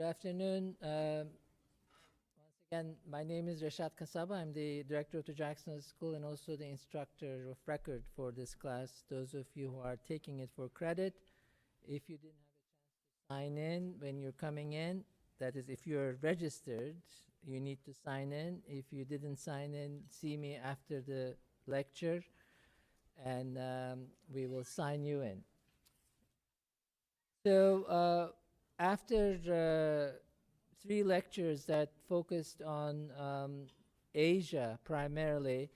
Good afternoon. Once again, my name is Rashad Kasaba. I'm the director of the Jackson School and also the instructor of record for this class. Those of you who are taking it for credit, if you didn't have a chance to sign in when you're coming in, that is, if you're registered, you need to sign in. If you didn't sign in, see me after the lecture, and we will sign you in. So after 3 lectures that focused on Asia primarily,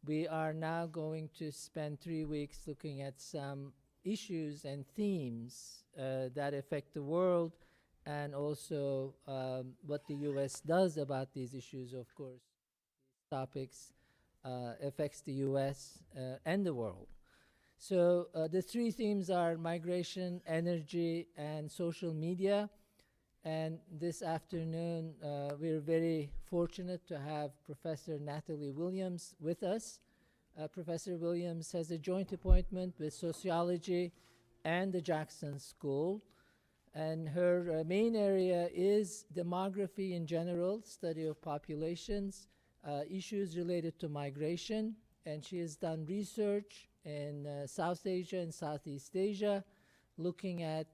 we are now going to spend 3 weeks looking at some issues and themes that affect the world, and also what the US does about these issues. Of course, these topics affects the US and the world. So the 3 themes are migration, energy, and social media. And this afternoon, we're very fortunate to have Professor Nathalie Williams with us. Professor Williams has a joint appointment with sociology and the Jackson School. And her main area is demography in general, study of populations, issues related to migration. And she has done research in South Asia and Southeast Asia, looking at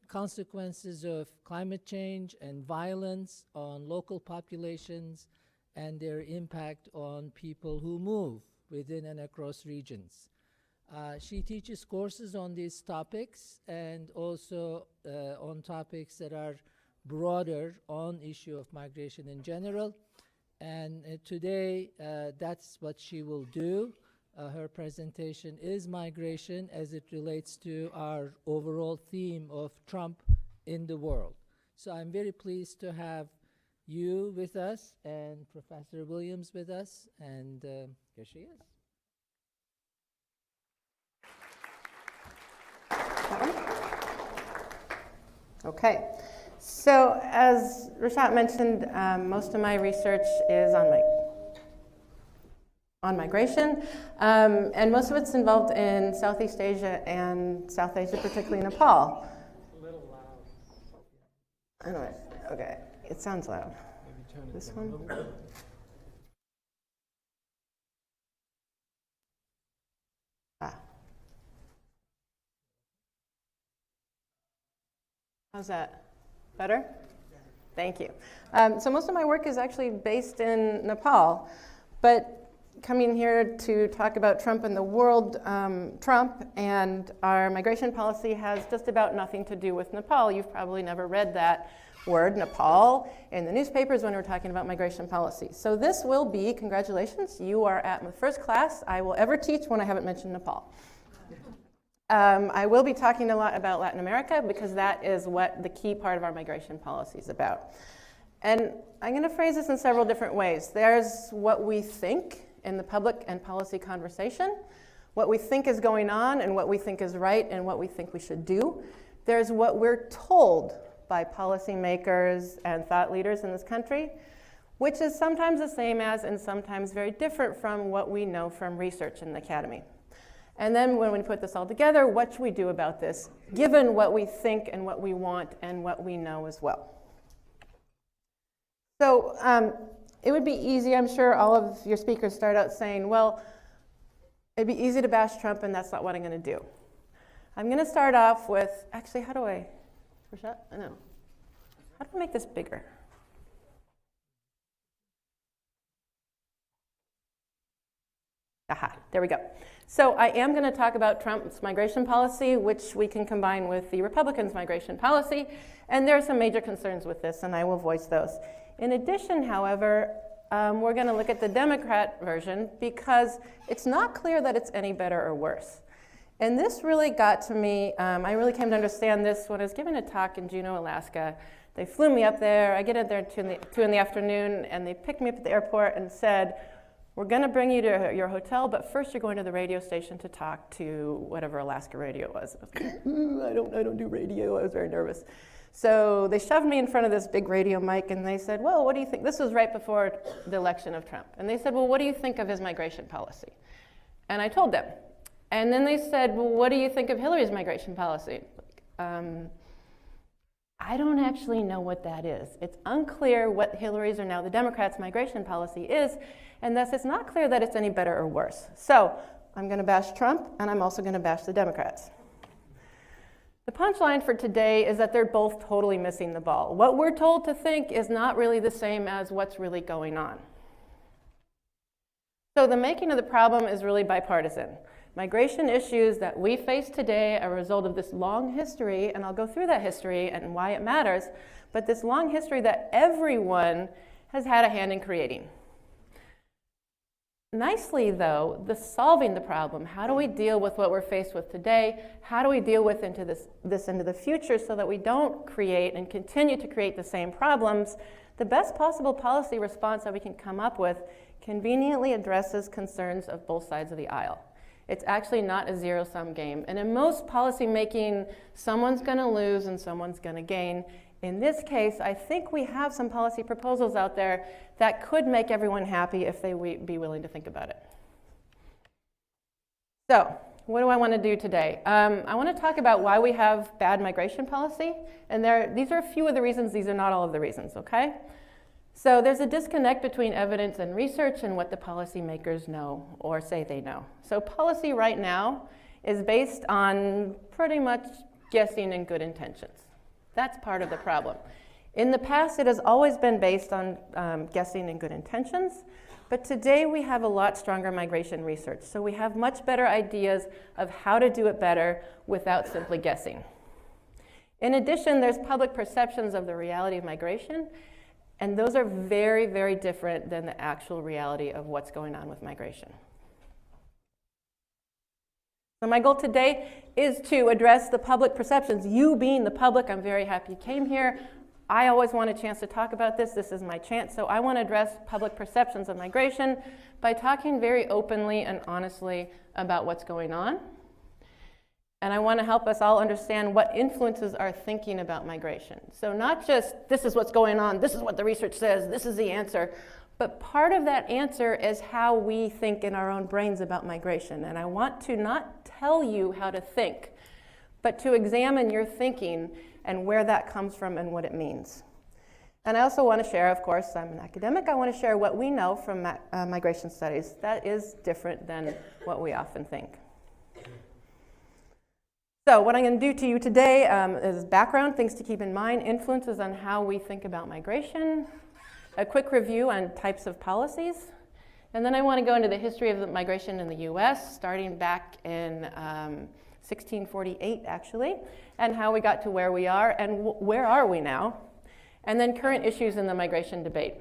consequences of climate change and violence on local populations and their impact on people who move within and across regions. She teaches courses on these topics and also on topics that are broader on issue of migration in general. And today, that's what she will do. Her presentation is migration as it relates to our overall theme of Trump in the world. So I'm very pleased to have you with us and Professor Williams with us, and here she is. Okay, so as Rashad mentioned, most of my research is on migration, and most of it's involved in Southeast Asia and South Asia, particularly Nepal. A little loud. I know it. Okay, it sounds loud. Maybe turn it This down a one? little bit. How's that? Better? Thank you. So most of my work is actually based in Nepal, but coming here to talk about Trump and the world, Trump and our migration policy has just about nothing to do with Nepal. You've probably never read that word, Nepal, in the newspapers when we're talking about migration policy. So this will be, congratulations, you are at the first class I will ever teach when I haven't mentioned Nepal. I will be talking a lot about Latin America because that is what the key part of our migration policy is about. And I'm going to phrase this in several different ways. There's what we think in the public and policy conversation, what we think is going on and what we think is right and what we think we should do. There's what we're told by policymakers and thought leaders in this country, which is sometimes the same as and sometimes very different from what we know from research in the academy. And then when we put this all together, what should we do about this, given what we think and what we want and what we know as well? So it would be easy, I'm sure all of your speakers start out saying, well, it'd be easy to bash Trump and that's not what I'm going to do. I'm going to start off with, actually, how do I make this bigger? Aha, there we go. So I am going to talk about Trump's migration policy, which we can combine with the Republicans' migration policy. And there are some major concerns with this, and I will voice those. In addition, however, we're going to look at the Democrat version because it's not clear that it's any better or worse. And this really got to me. I really came to understand this when I was giving a talk in Juneau, Alaska. They flew me up there. I get in there at 2 in the afternoon, and they picked me up at the airport and said, we're going to bring you to your hotel, but first you're going to the radio station to talk to whatever Alaska radio was. I was like, I don't do radio. I was very nervous. So they shoved me in front of this big radio mic, and they said, well, what do you think? This was right before the election of Trump. And they said, well, what do you think of his migration policy? And I told them. And then they said, well, what do you think of Hillary's migration policy? I don't actually know what that is. It's unclear what Hillary's, or now the Democrats' migration policy is, and thus it's not clear that it's any better or worse. So I'm going to bash Trump, and I'm also going to bash the Democrats. The punchline for today is that they're both totally missing the ball. What we're told to think is not really the same as what's really going on. So the making of the problem is really bipartisan. Migration issues that we face today are a result of this long history, and I'll go through that history and why it matters, but this long history that everyone has had a hand in creating. Nicely, though, solving the problem, how do we deal with what we're faced with today? How do we deal with into the future so that we don't create and continue to create the same problems? The best possible policy response that we can come up with conveniently addresses concerns of both sides of the aisle. It's actually not a zero-sum game. And in most policy making, someone's going to lose and someone's going to gain. In this case, I think we have some policy proposals out there that could make everyone happy if they be willing to think about it. So, what do I want to do today? I want to talk about why we have bad migration policy. And these are a few of the reasons. These are not all of the reasons, okay? So there's a disconnect between evidence and research and what the policymakers know or say they know. So policy right now is based on pretty much guessing and good intentions. That's part of the problem. In the past, it has always been based on guessing and good intentions, but today we have a lot stronger migration research. So we have much better ideas of how to do it better without simply guessing. In addition, there's public perceptions of the reality of migration, and those are very, very different than the actual reality of what's going on with migration. So my goal today is to address the public perceptions. You being the public, I'm very happy you came here. I always want a chance to talk about this. This is my chance. So I want to address public perceptions of migration by talking very openly and honestly about what's going on. And I want to help us all understand what influences our thinking about migration. So not just, this is what's going on, this is what the research says, this is the answer, but part of that answer is how we think in our own brains about migration. And I want to not tell you how to think, but to examine your thinking and where that comes from and what it means. And I also want to share, of course, I'm an academic, I want to share what we know from migration studies. That is different than what we often think. So what I'm going to do to you today is background, things to keep in mind, influences on how we think about migration, a quick review on types of policies, and then I want to go into the history of the migration in the US, starting back in 1648, actually, and how we got to where we are, and where are we now, and then current issues in the migration debate.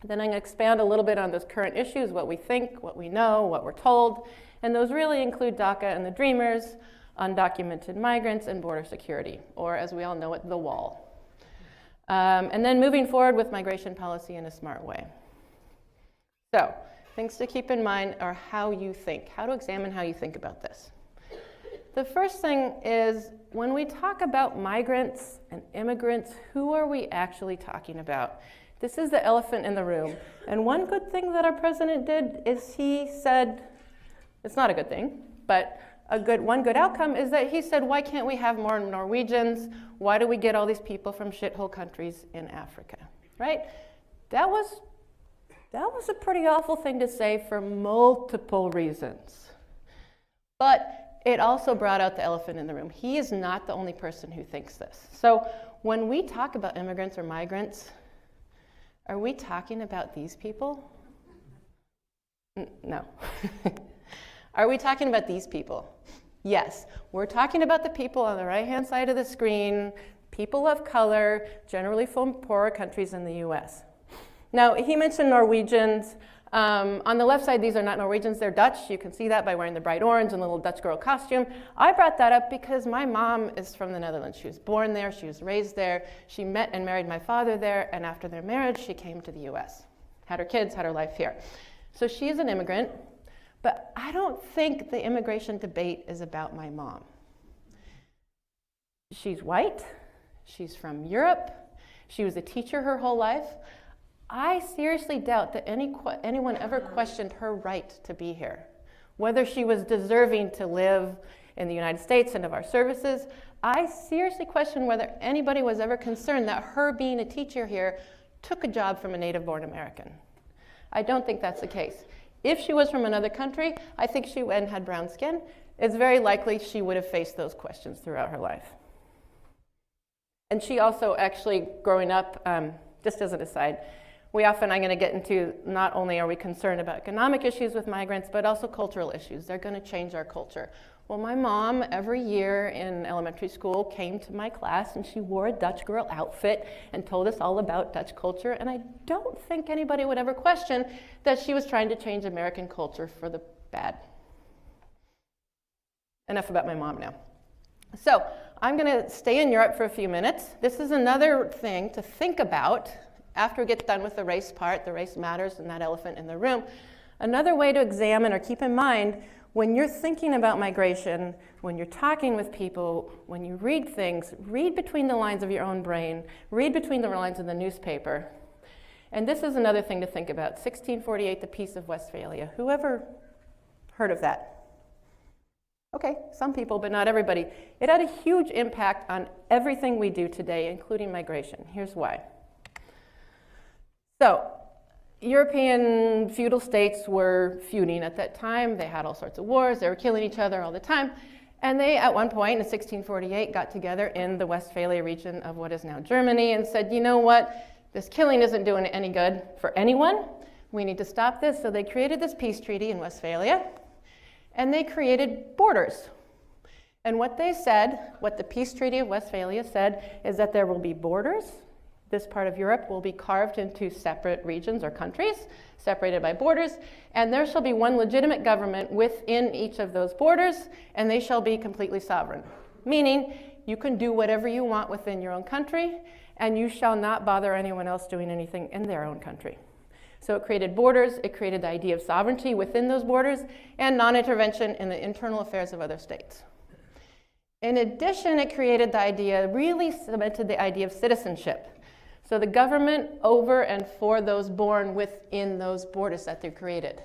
Then I'm going to expand a little bit on those current issues, what we think, what we know, what we're told, and those really include DACA and the Dreamers, undocumented migrants, and border security, or as we all know it, the wall. And then moving forward with migration policy in a smart way. So, things to keep in mind are how you think, how to examine how you think about this. The first thing is, when we talk about migrants and immigrants, who are we actually talking about? This is the elephant in the room. And one good thing that our president did is he said, it's not a good thing, but one good outcome is that he said, why can't we have more Norwegians? Why do we get all these people from shithole countries in Africa, right? That was a pretty awful thing to say for multiple reasons. But it also brought out the elephant in the room. He is not the only person who thinks this. So when we talk about immigrants or migrants, are we talking about these people? No. Are we talking about these people? Yes, we're talking about the people on the right-hand side of the screen, people of color, generally from poorer countries in the US. Now, he mentioned Norwegians. On the left side, these are not Norwegians, they're Dutch. You can see that by wearing the bright orange and the little Dutch girl costume. I brought that up because my mom is from the Netherlands. She was born there, she was raised there. She met and married my father there, and after their marriage, she came to the US. Had her kids, had her life here. So she's an immigrant. But I don't think the immigration debate is about my mom. She's white, she's from Europe, she was a teacher her whole life. I seriously doubt that anyone ever questioned her right to be here. Whether she was deserving to live in the United States and of our services, I seriously question whether anybody was ever concerned that her being a teacher here took a job from a native-born American. I don't think that's the case. If she was from another country, I think she and had brown skin, it's very likely she would have faced those questions throughout her life. And she also actually, growing up, just as an aside, I'm going to get into, not only are we concerned about economic issues with migrants, but also cultural issues. They're going to change our culture. Well, my mom, every year in elementary school, came to my class and she wore a Dutch girl outfit and told us all about Dutch culture. And I don't think anybody would ever question that she was trying to change American culture for the bad. Enough about my mom now. So I'm going to stay in Europe for a few minutes. This is another thing to think about after we get done with the race part, the race matters and that elephant in the room. Another way to examine or keep in mind when you're thinking about migration, when you're talking with people, when you read things, read between the lines of your own brain, read between the lines of the newspaper. And this is another thing to think about. 1648, the Peace of Westphalia. Whoever heard of that? Okay, some people, but not everybody. It had a huge impact on everything we do today, including migration. Here's why. So, European feudal states were feuding at that time. They had all sorts of wars. They were killing each other all the time. And they, at one point in 1648, got together in the Westphalia region of what is now Germany and said, you know what? This killing isn't doing any good for anyone. We need to stop this. So they created this peace treaty in Westphalia. And they created borders. And what they said, what the Peace Treaty of Westphalia said, is that there will be borders. This part of Europe will be carved into separate regions or countries, separated by borders, and there shall be one legitimate government within each of those borders, and they shall be completely sovereign. Meaning, you can do whatever you want within your own country, and you shall not bother anyone else doing anything in their own country. So it created borders, it created the idea of sovereignty within those borders, and non-intervention in the internal affairs of other states. In addition, it created the idea, really cemented the idea of citizenship. So the government over and for those born within those borders that they created.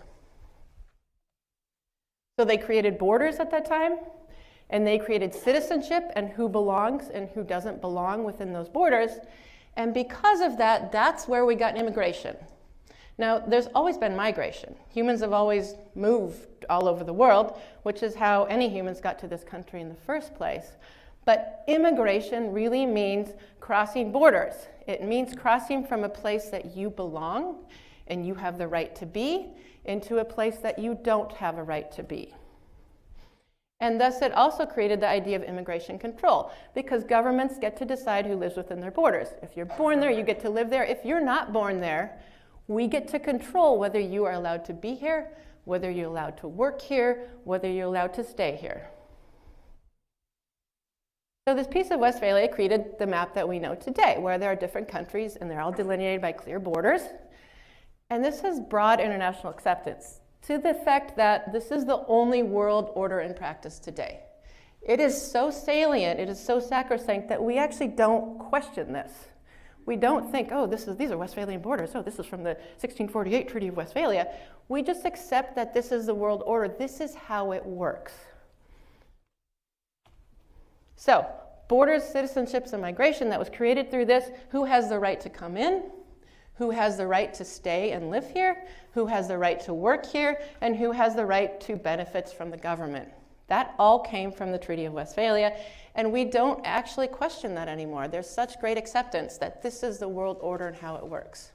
So they created borders at that time, and they created citizenship and who belongs and who doesn't belong within those borders. And because of that, that's where we got immigration. Now, there's always been migration. Humans have always moved all over the world, which is how any humans got to this country in the first place. But immigration really means crossing borders. It means crossing from a place that you belong and you have the right to be into a place that you don't have a right to be. And thus it also created the idea of immigration control, because governments get to decide who lives within their borders. If you're born there, you get to live there. If you're not born there, we get to control whether you are allowed to be here, whether you're allowed to work here, whether you're allowed to stay here. So this Peace of Westphalia created the map that we know today, where there are different countries and they're all delineated by clear borders. And this has broad international acceptance to the fact that this is the only world order in practice today. It is so salient, it is so sacrosanct that we actually don't question this. We don't think, oh, these are Westphalian borders. Oh, this is from the 1648 Treaty of Westphalia. We just accept that this is the world order. This is how it works. So, borders, citizenships, and migration that was created through this. Who has the right to come in? Who has the right to stay and live here? Who has the right to work here? And who has the right to benefits from the government? That all came from the Treaty of Westphalia, and we don't actually question that anymore. There's such great acceptance that this is the world order and how it works.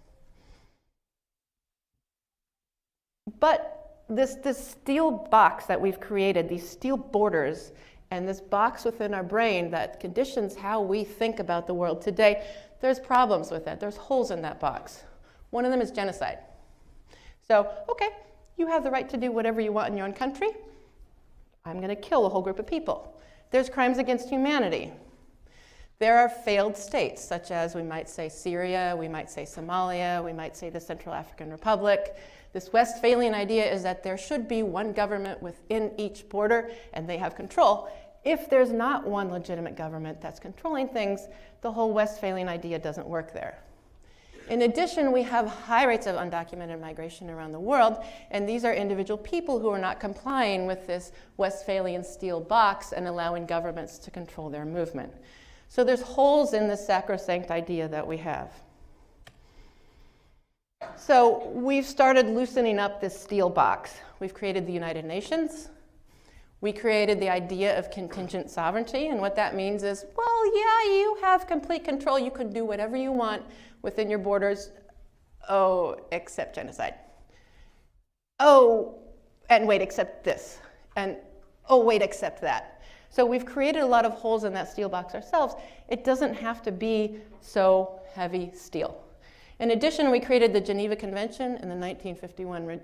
But this steel box that we've created, these steel borders, and this box within our brain that conditions how we think about the world today, there's problems with that. There's holes in that box. One of them is genocide. So, okay, you have the right to do whatever you want in your own country. I'm going to kill a whole group of people. There's crimes against humanity. There are failed states, such as we might say Syria, we might say Somalia, we might say the Central African Republic. This Westphalian idea is that there should be one government within each border, and they have control. If there's not one legitimate government that's controlling things, the whole Westphalian idea doesn't work there. In addition, we have high rates of undocumented migration around the world, and these are individual people who are not complying with this Westphalian steel box and allowing governments to control their movement. So there's holes in this sacrosanct idea that we have. So we've started loosening up this steel box. We've created the United Nations. We created the idea of contingent sovereignty, and what that means is, well, yeah, you have complete control. You can do whatever you want within your borders, except genocide. And wait, except this. And wait, except that. So we've created a lot of holes in that steel box ourselves. It doesn't have to be so heavy steel. In addition, we created the Geneva Convention and the 1951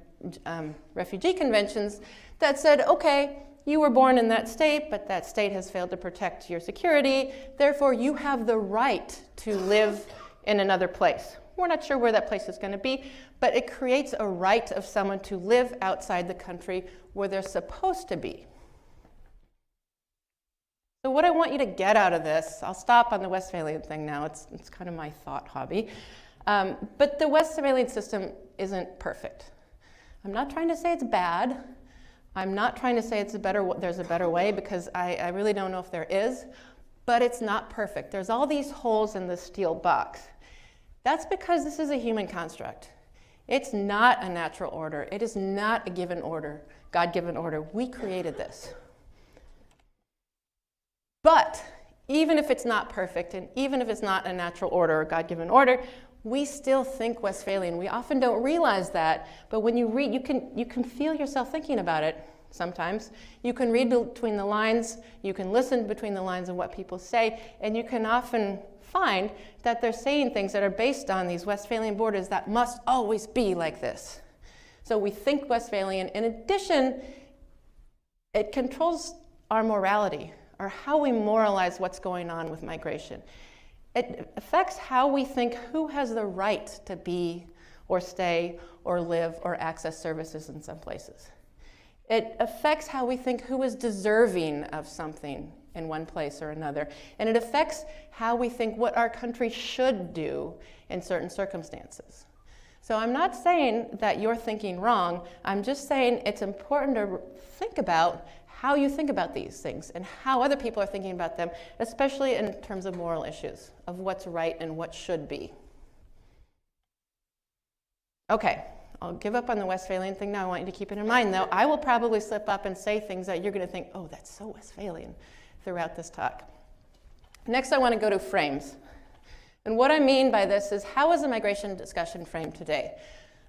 Refugee Conventions that said, okay, you were born in that state, but that state has failed to protect your security. Therefore, you have the right to live in another place. We're not sure where that place is going to be, but it creates a right of someone to live outside the country where they're supposed to be. So what I want you to get out of this, I'll stop on the Westphalian thing now. It's kind of my thought hobby. But the Westphalian system isn't perfect. I'm not trying to say it's bad. I'm not trying to say there's a better way, because I really don't know if there is, but it's not perfect. There's all these holes in the steel box. That's because this is a human construct. It's not a natural order. It is not a given order, God-given order. We created this. But even if it's not perfect, and even if it's not a natural order or God-given order, we still think Westphalian. We often don't realize that, but when you read, you can feel yourself thinking about it sometimes. You can read between the lines, you can listen between the lines of what people say, and you can often find that they're saying things that are based on these Westphalian borders that must always be like this. So we think Westphalian. In addition, it controls our morality, or how we moralize what's going on with migration. It affects how we think who has the right to be or stay or live or access services in some places. It affects how we think who is deserving of something in one place or another. And it affects how we think what our country should do in certain circumstances. So I'm not saying that you're thinking wrong. I'm just saying it's important to think about how you think about these things and how other people are thinking about them, especially in terms of moral issues, of what's right and what should be. Okay, I'll give up on the Westphalian thing now. I want you to keep it in mind, though. I will probably slip up and say things that you're going to think, oh, that's so Westphalian, throughout this talk. Next, I want to go to frames. And what I mean by this is, how is the migration discussion framed today?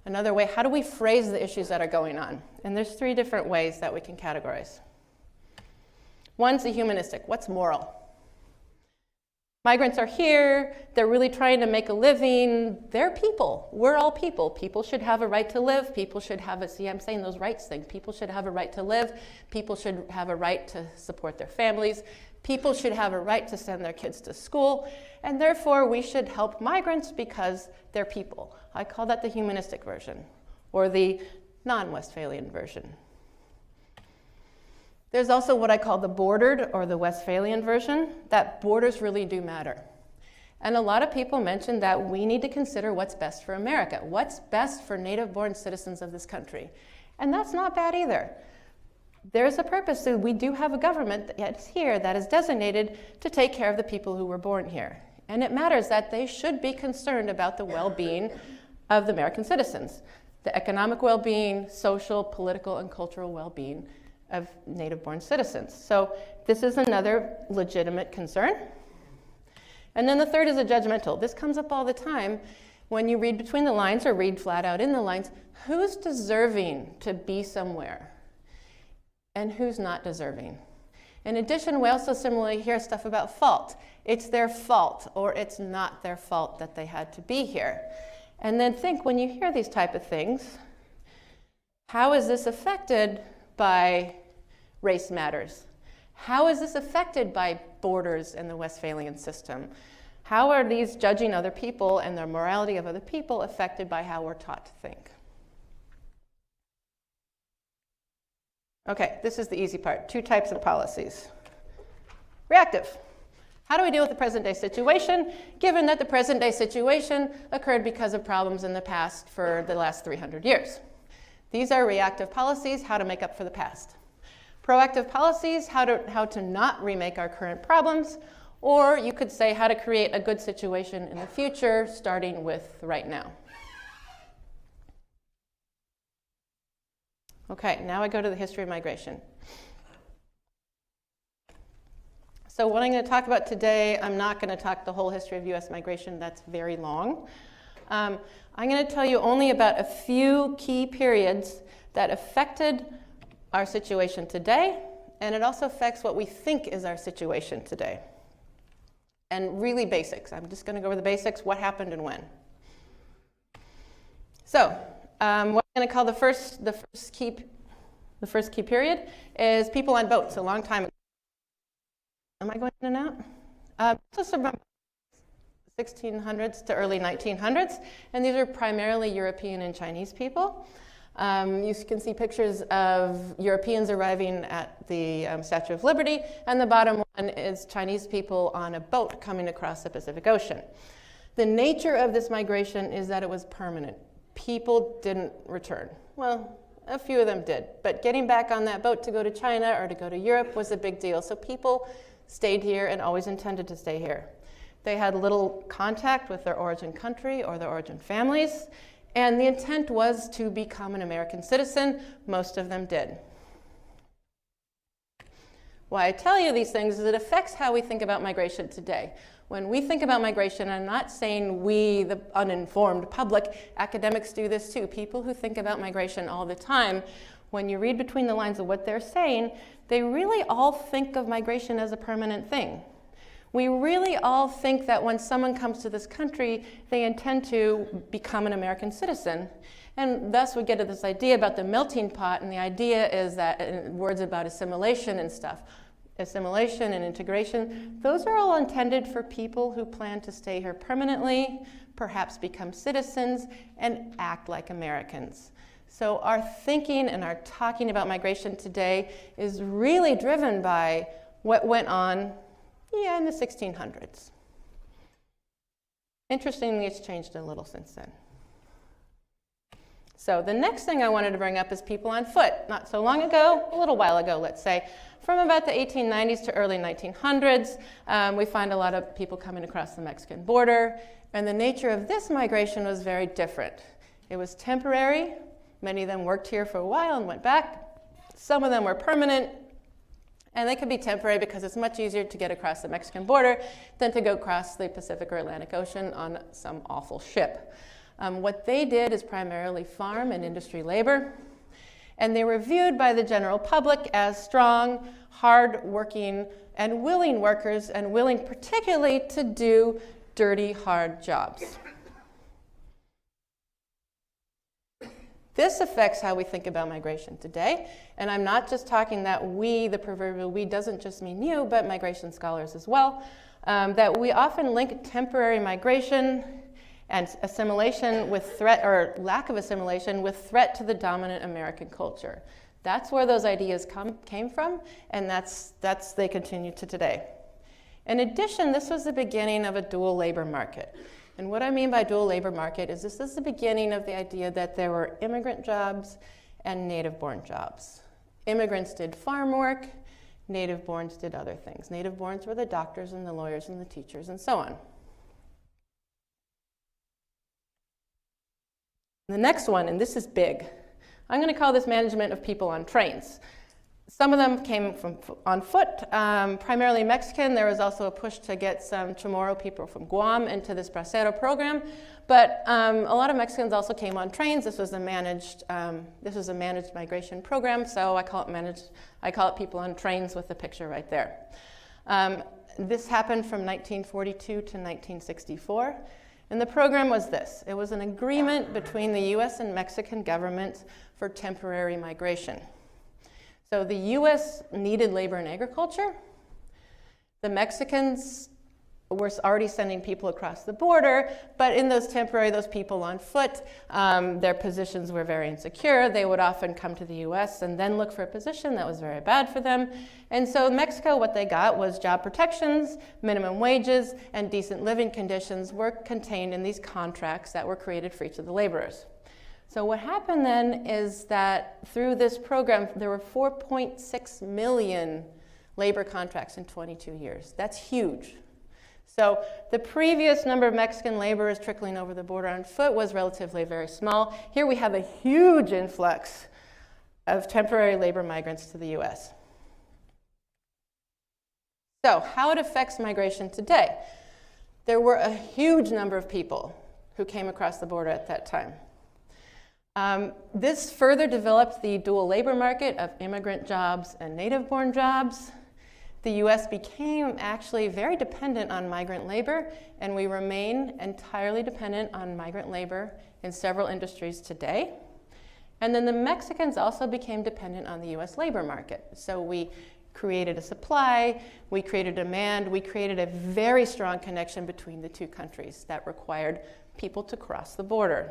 Another way, how do we phrase the issues that are going on? And there's 3 different ways that we can categorize. One's the humanistic. What's moral? Migrants are here. They're really trying to make a living. They're people. We're all people. People should have a right to live. People should have I'm saying those rights thing. People should have a right to live. People should have a right to support their families. People should have a right to send their kids to school. And therefore, we should help migrants because they're people. I call that the humanistic version, or the non-Westphalian version. There's also what I call the bordered, or the Westphalian version, that borders really do matter. And a lot of people mention that we need to consider what's best for America, what's best for native-born citizens of this country. And that's not bad either. There's a purpose. So we do have a government that's here that is designated to take care of the people who were born here. And it matters that they should be concerned about the well-being of the American citizens, the economic well-being, social, political, and cultural well-being of native-born citizens. So this is another legitimate concern. And then the third is a judgmental. This comes up all the time when you read between the lines or read flat out in the lines. Who's deserving to be somewhere and who's not deserving? In addition, we also similarly hear stuff about fault. It's their fault, or it's not their fault that they had to be here. And then think, when you hear these type of things, how is this affected by race matters? How is this affected by borders in the Westphalian system? How are these judging other people and the morality of other people affected by how we're taught to think? Okay, this is the easy part. 2 types of policies. Reactive. How do we deal with the present day situation, given that the present day situation occurred because of problems in the past for the last 300 years? These are reactive policies, how to make up for the past. Proactive policies, how to not remake our current problems, or you could say how to create a good situation in the future, starting with right now. Okay, now I go to the history of migration. So what I'm going to talk about today, I'm not going to talk the whole history of US migration, that's very long. I'm going to tell you only about a few key periods that affected our situation today, and it also affects what we think is our situation today. And really basics. I'm just going to go over the basics, what happened and when. So what I'm going to call the first key period is people on boats a long time ago. Am I going in and out? This is from 1600s to early 1900s, and these are primarily European and Chinese people. You can see pictures of Europeans arriving at the Statue of Liberty, and the bottom one is Chinese people on a boat coming across the Pacific Ocean. The nature of this migration is that it was permanent. People didn't return. Well, a few of them did, but getting back on that boat to go to China or to go to Europe was a big deal. So people stayed here and always intended to stay here. They had little contact with their origin country or their origin families, and the intent was to become an American citizen. Most of them did. Why I tell you these things is it affects how we think about migration today. When we think about migration, I'm not saying we, the uninformed public, academics do this too. People who think about migration all the time, when you read between the lines of what they're saying, they really all think of migration as a permanent thing. We really all think that when someone comes to this country, they intend to become an American citizen. And thus we get to this idea about the melting pot, and the idea is that words about assimilation and stuff, assimilation and integration, those are all intended for people who plan to stay here permanently, perhaps become citizens, and act like Americans. So our thinking and our talking about migration today is really driven by what went on in the 1600s. Interestingly, it's changed a little since then. So the next thing I wanted to bring up is people on foot. Not so long ago, a little while ago, let's say, from about the 1890s to early 1900s, we find a lot of people coming across the Mexican border, and the nature of this migration was very different. It was temporary. Many of them worked here for a while and went back. Some of them were permanent, and they could be temporary because it's much easier to get across the Mexican border than to go across the Pacific or Atlantic Ocean on some awful ship. What they did is primarily farm and industry labor, and they were viewed by the general public as strong, hard-working, and willing workers, and willing particularly to do dirty, hard jobs. This affects how we think about migration today, and I'm not just talking that we, the proverbial we, doesn't just mean you, but migration scholars as well, that we often link temporary migration and assimilation with threat, or lack of assimilation, with threat to the dominant American culture. That's where those ideas came from, and they continue to today. In addition, this was the beginning of a dual labor market. And what I mean by dual labor market is this is the beginning of the idea that there were immigrant jobs and native-born jobs. Immigrants did farm work, native-borns did other things. Native-borns were the doctors and the lawyers and the teachers and so on. The next one, and this is big, I'm going to call this management of people on trains. Some of them came on foot, primarily Mexican. There was also a push to get some Chamorro people from Guam into this Bracero program, but a lot of Mexicans also came on trains. This was a managed migration program, so I call it people on trains with the picture right there. This happened from 1942 to 1964. And the program was this. It was an agreement between the US and Mexican governments for temporary migration. So the US needed labor in agriculture. The Mexicans we're already sending people across the border, but in those people on foot, their positions were very insecure. They would often come to the US and then look for a position that was very bad for them. And so in Mexico, what they got was job protections, minimum wages, and decent living conditions were contained in these contracts that were created for each of the laborers. So what happened then is that through this program, there were 4.6 million labor contracts in 22 years. That's huge. So the previous number of Mexican laborers trickling over the border on foot was relatively very small. Here we have a huge influx of temporary labor migrants to the US. So how it affects migration today. There were a huge number of people who came across the border at that time. This further developed the dual labor market of immigrant jobs and native-born jobs. The US became actually very dependent on migrant labor, and we remain entirely dependent on migrant labor in several industries today. And then the Mexicans also became dependent on the US labor market. So we created a supply, we created demand, we created a very strong connection between the two countries that required people to cross the border.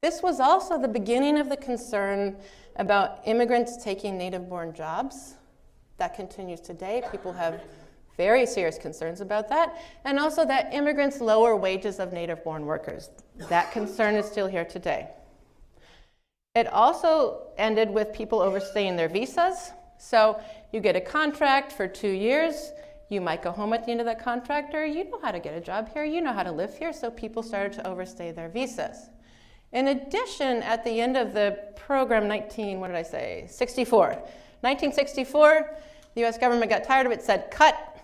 This was also the beginning of the concern about immigrants taking native-born jobs. That continues today. People have very serious concerns about that. And also that immigrants lower wages of native-born workers. That concern is still here today. It also ended with people overstaying their visas. So you get a contract for 2 years. You might go home at the end of that contract, or you know how to get a job here, you know how to live here, so people started to overstay their visas. In addition, at the end of the program 1964, the US government got tired of it, said, cut,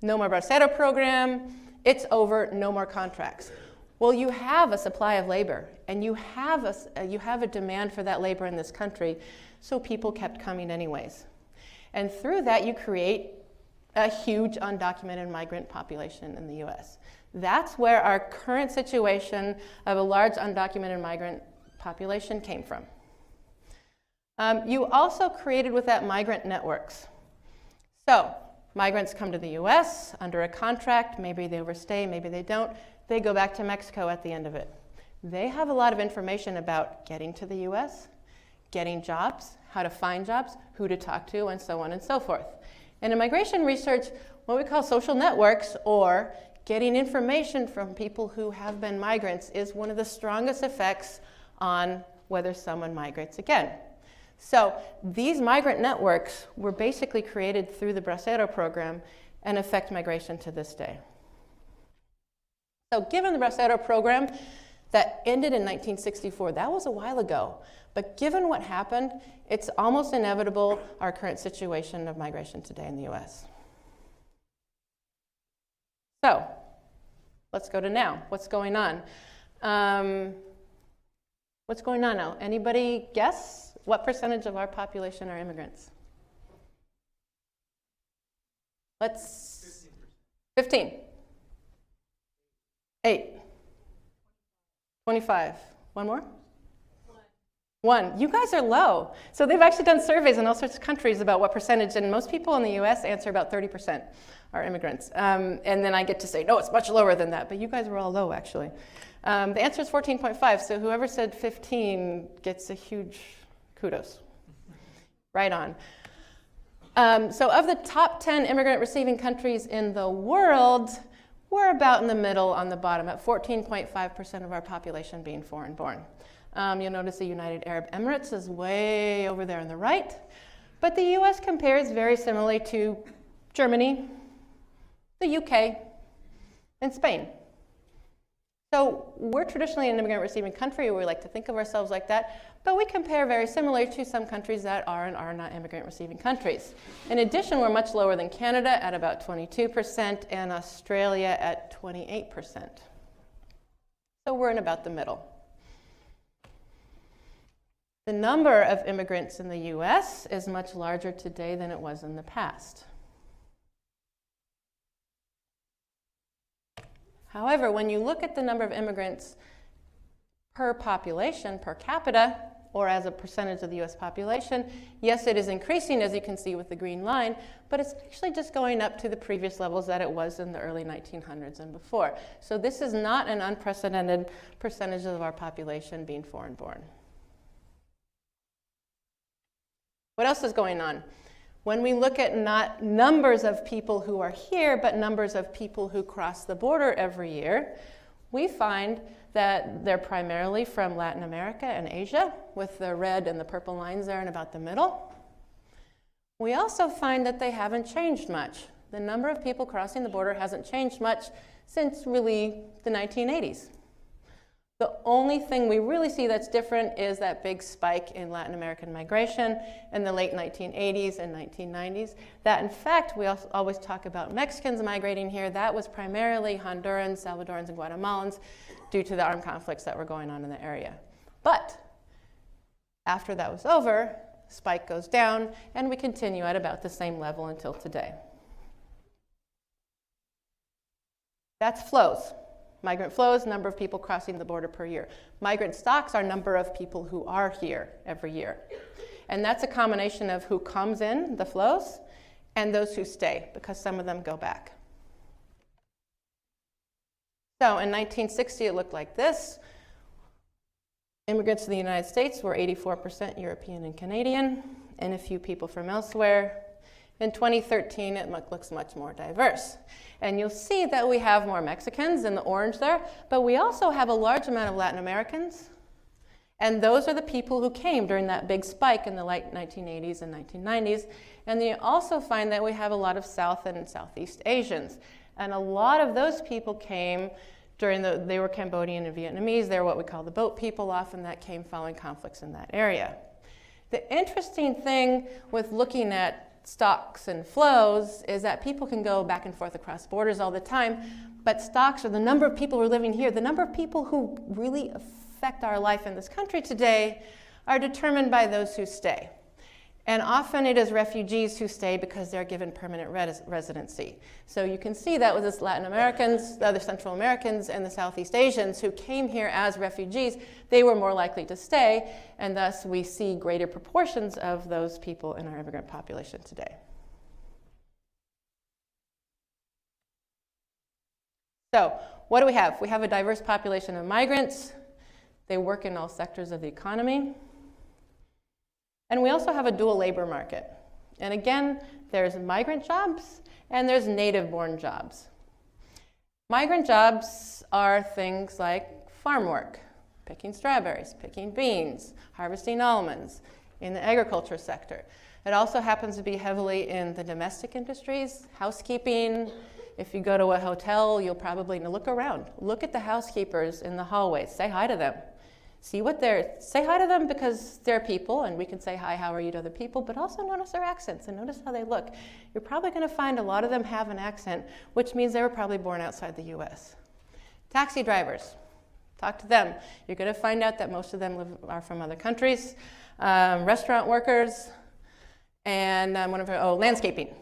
no more Bracero program, it's over, no more contracts. Well, you have a supply of labor, and you have a demand for that labor in this country, so people kept coming anyways. And through that, you create a huge undocumented migrant population in the US. That's where our current situation of a large undocumented migrant population came from. You also created with that migrant networks. So migrants come to the US under a contract, maybe they overstay, maybe they don't, they go back to Mexico at the end of it. They have a lot of information about getting to the US, getting jobs, how to find jobs, who to talk to, and so on and so forth. And in migration research, what we call social networks, or getting information from people who have been migrants, is one of the strongest effects on whether someone migrates again. So these migrant networks were basically created through the Bracero program and affect migration to this day. So given the Bracero program that ended in 1964, that was a while ago, but given what happened, it's almost inevitable our current situation of migration today in the US. So let's go to now. What's going on? What's going on now? Anybody guess what percentage of our population are immigrants? Let's 15. 8. 25. One more? 1. You guys are low. So they've actually done surveys in all sorts of countries about what percentage, and most people in the US answer about 30% are immigrants. And then I get to say, no, it's much lower than that, but you guys were all low, actually. The answer is 14.5, so whoever said 15 gets a huge kudos. Right on. So of the top 10 immigrant receiving countries in the world, we're about in the middle on the bottom at 14.5% of our population being foreign born. You'll notice the United Arab Emirates is way over there on the right, but the US compares very similarly to Germany, the UK, and Spain. So we're traditionally an immigrant receiving country. We like to think of ourselves like that, but we compare very similarly to some countries that are and are not immigrant receiving countries. In addition, we're much lower than Canada at about 22% and Australia at 28%. So we're in about the middle. The number of immigrants in the US is much larger today than it was in the past. However, when you look at the number of immigrants per population, per capita, or as a percentage of the US population, yes, it is increasing, as you can see with the green line, but it's actually just going up to the previous levels that it was in the early 1900s and before. So this is not an unprecedented percentage of our population being foreign-born. What else is going on? When we look at not numbers of people who are here, but numbers of people who cross the border every year, we find that they're primarily from Latin America and Asia, with the red and the purple lines there in about the middle. We also find that they haven't changed much. The number of people crossing the border hasn't changed much since really the 1980s. The only thing we really see that's different is that big spike in Latin American migration in the late 1980s and 1990s. That, in fact, we also always talk about Mexicans migrating here. That was primarily Hondurans, Salvadorans, and Guatemalans due to the armed conflicts that were going on in the area. But after that was over, spike goes down, and we continue at about the same level until today. That's flows. Migrant flows, number of people crossing the border per year. Migrant stocks are number of people who are here every year. And that's a combination of who comes in, the flows, and those who stay, because some of them go back. So in 1960, it looked like this. Immigrants to the United States were 84% European and Canadian, and a few people from elsewhere. In 2013, it looks much more diverse. And you'll see that we have more Mexicans in the orange there, but we also have a large amount of Latin Americans. And those are the people who came during that big spike in the late 1980s and 1990s. And then you also find that we have a lot of South and Southeast Asians. And a lot of those people came during they were Cambodian and Vietnamese. They were what we call the boat people, often that came following conflicts in that area. The interesting thing with looking at stocks and flows is that people can go back and forth across borders all the time, but stocks, or the number of people who are living here, the number of people who really affect our life in this country today, are determined by those who stay. And often it is refugees who stay because they're given permanent residency. So you can see that with the Latin Americans, the other Central Americans, and the Southeast Asians who came here as refugees, they were more likely to stay, and thus we see greater proportions of those people in our immigrant population today. So what do we have? We have a diverse population of migrants. They work in all sectors of the economy. And we also have a dual labor market. And again, there's migrant jobs and there's native-born jobs. Migrant jobs are things like farm work, picking strawberries, picking beans, harvesting almonds, in the agriculture sector. It also happens to be heavily in the domestic industries, housekeeping. If you go to a hotel, you'll probably look around. Look at the housekeepers in the hallways. Say hi to them. Say hi to them because they're people, and we can say hi, how are you to other people, but also notice their accents and notice how they look. You're probably going to find a lot of them have an accent, which means they were probably born outside the US. Taxi drivers, talk to them. You're going to find out that most of them are from other countries. Restaurant workers, and landscaping.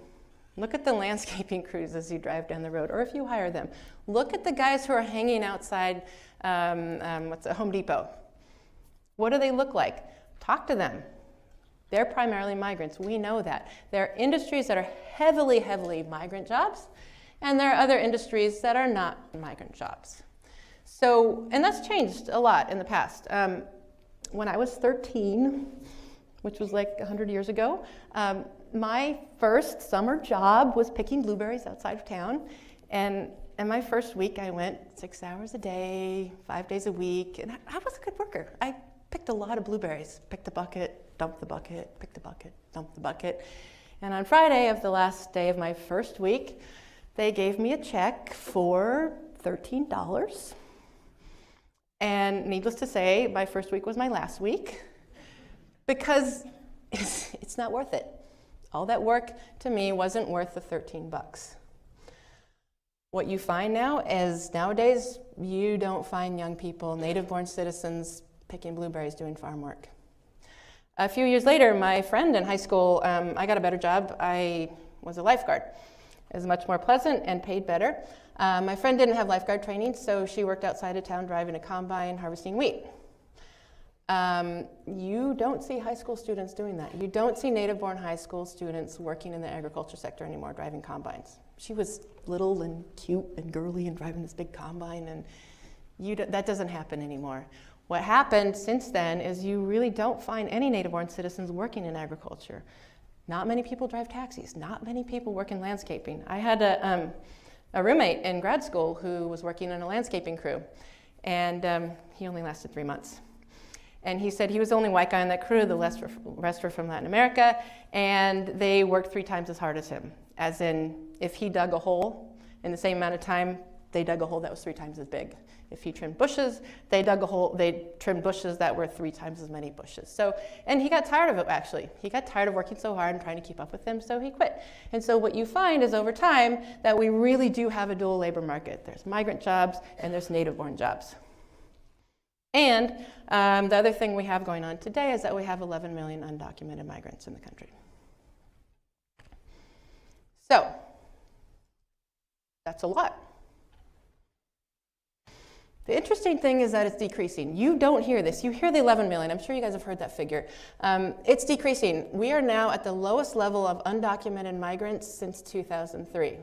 Look at the landscaping crews as you drive down the road, or if you hire them. Look at the guys who are hanging outside Home Depot. What do they look like? Talk to them. They're primarily migrants. We know that. There are industries that are heavily, heavily migrant jobs, and there are other industries that are not migrant jobs. So, and that's changed a lot in the past. When I was 13, which was like 100 years ago, my first summer job was picking blueberries outside of town. And in my first week, I went 6 hours a day, 5 days a week, and I was a good worker. I picked a lot of blueberries, picked a bucket, dumped the bucket, picked a bucket, dumped the bucket. And on Friday of the last day of my first week, they gave me a check for $13. And needless to say, my first week was my last week because it's not worth it. All that work to me wasn't worth the 13 bucks. What you find now is nowadays you don't find young people, native-born citizens, picking blueberries doing farm work. A few years later, my friend in high school, I got a better job. I was a lifeguard. It was much more pleasant and paid better. My friend didn't have lifeguard training, so she worked outside of town driving a combine, harvesting wheat. You don't see high school students doing that. You don't see native-born high school students working in the agriculture sector anymore, driving combines. She was little and cute and girly and driving this big combine, and that doesn't happen anymore. What happened since then is you really don't find any native-born citizens working in agriculture. Not many people drive taxis. Not many people work in landscaping. I had a roommate in grad school who was working in a landscaping crew, and he only lasted 3 months. And he said he was the only white guy on that crew, the rest were from Latin America, and they worked 3 times as hard as him. As in, if he dug a hole in the same amount of time, they dug a hole that was 3 times as big. If he trimmed bushes, they trimmed bushes that were 3 times as many bushes. So, and he got tired of it, actually. He got tired of working so hard and trying to keep up with them, so he quit. And so what you find is over time that we really do have a dual labor market. There's migrant jobs and there's native-born jobs. And the other thing we have going on today is that we have 11 million undocumented migrants in the country. So, that's a lot. The interesting thing is that it's decreasing. You don't hear this. You hear the 11 million. I'm sure you guys have heard that figure. It's decreasing. We are now at the lowest level of undocumented migrants since 2003.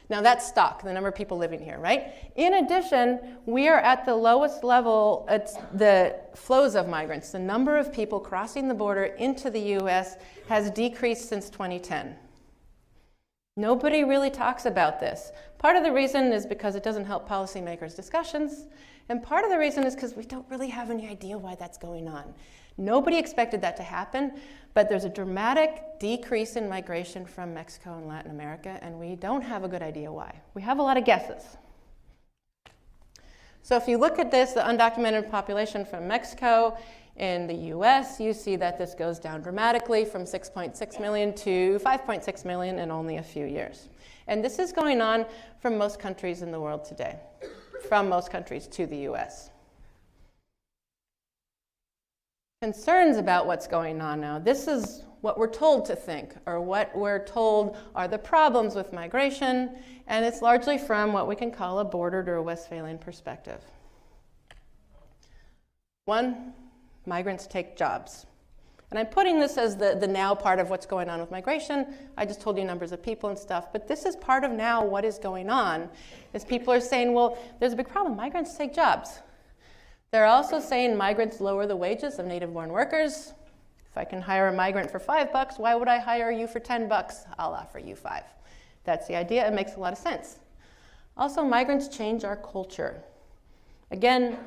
Now that's stock, the number of people living here, right? In addition, we are at the lowest level at the flows of migrants. The number of people crossing the border into the US has decreased since 2010. Nobody really talks about this. Part of the reason is because it doesn't help policymakers' discussions, and part of the reason is because we don't really have any idea why that's going on. Nobody expected that to happen, but there's a dramatic decrease in migration from Mexico and Latin America, and we don't have a good idea why. We have a lot of guesses. So if you look at this, the undocumented population from Mexico in the US, you see that this goes down dramatically from 6.6 million to 5.6 million in only a few years. And this is going on from most countries in the world today, from most countries to the US. Concerns about what's going on now. This is what we're told to think, or what we're told are the problems with migration, and it's largely from what we can call a bordered or Westphalian perspective. 1, migrants take jobs. And I'm putting this as the now part of what's going on with migration. I just told you numbers of people and stuff, but this is part of now what is going on, is people are saying, well, there's a big problem, migrants take jobs. They're also saying migrants lower the wages of native-born workers. If I can hire a migrant for $5, why would I hire you for $10? I'll offer you $5. That's the idea. It makes a lot of sense. Also, migrants change our culture. Again,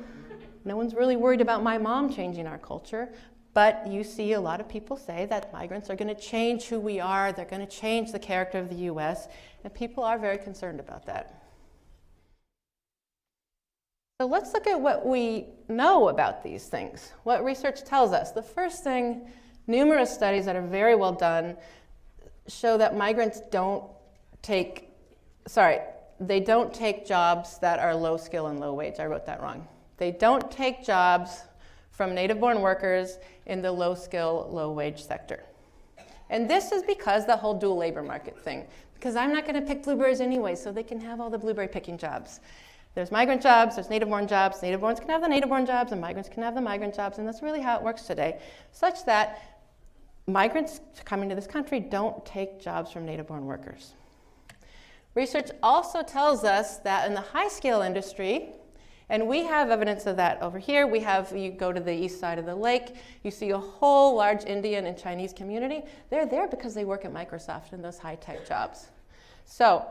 no one's really worried about my mom changing our culture, but you see a lot of people say that migrants are going to change who we are, they're going to change the character of the US, and people are very concerned about that. So let's look at what we know about these things, what research tells us. The first thing, numerous studies that are very well done show that migrants don't take jobs that are low skill and low wage. I wrote that wrong. They don't take jobs from native-born workers in the low skill, low wage sector. And this is because the whole dual labor market thing, because I'm not going to pick blueberries anyway, so they can have all the blueberry picking jobs. There's migrant jobs, there's native-born jobs, native-borns can have the native-born jobs, and migrants can have the migrant jobs, and that's really how it works today, such that migrants coming to this country don't take jobs from native-born workers. Research also tells us that in the high-scale industry, and we have evidence of that over here. You go to the east side of the lake, you see a whole large Indian and Chinese community. They're there because they work at Microsoft in those high-tech jobs. So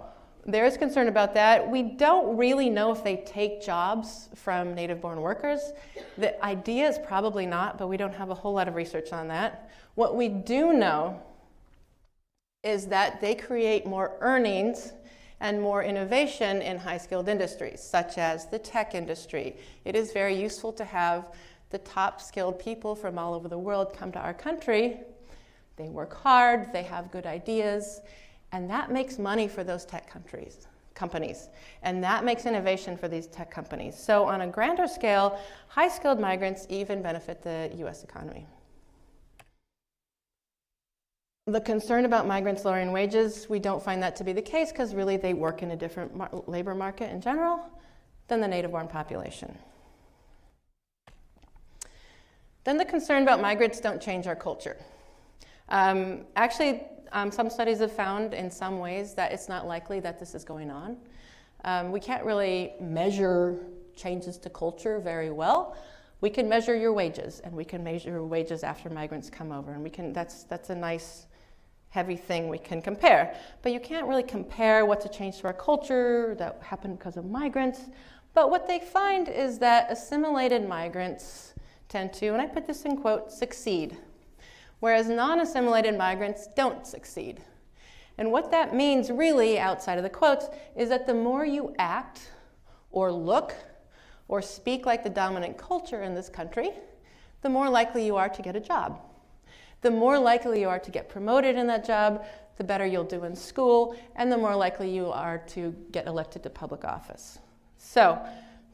there is concern about that. We don't really know if they take jobs from native-born workers. The idea is probably not, but we don't have a whole lot of research on that. What we do know is that they create more earnings and more innovation in high-skilled industries, such as the tech industry. It is very useful to have the top skilled people from all over the world come to our country. They work hard, they have good ideas, and that makes money for those tech companies. And that makes innovation for these tech companies. So on a grander scale, high-skilled migrants even benefit the US economy. The concern about migrants lowering wages, we don't find that to be the case because really they work in a different labor market in general than the native-born population. Then the concern about migrants don't change our culture. Actually, some studies have found in some ways that it's not likely that this is going on. We can't really measure changes to culture very well. We can measure your wages, and we can measure your wages after migrants come over, and that's a nice heavy thing we can compare. But you can't really compare what's a change to our culture that happened because of migrants. But what they find is that assimilated migrants tend to, and I put this in quotes, succeed, whereas non-assimilated migrants don't succeed. And what that means really, outside of the quotes, is that the more you act or look or speak like the dominant culture in this country, the more likely you are to get a job. The more likely you are to get promoted in that job, the better you'll do in school, and the more likely you are to get elected to public office. So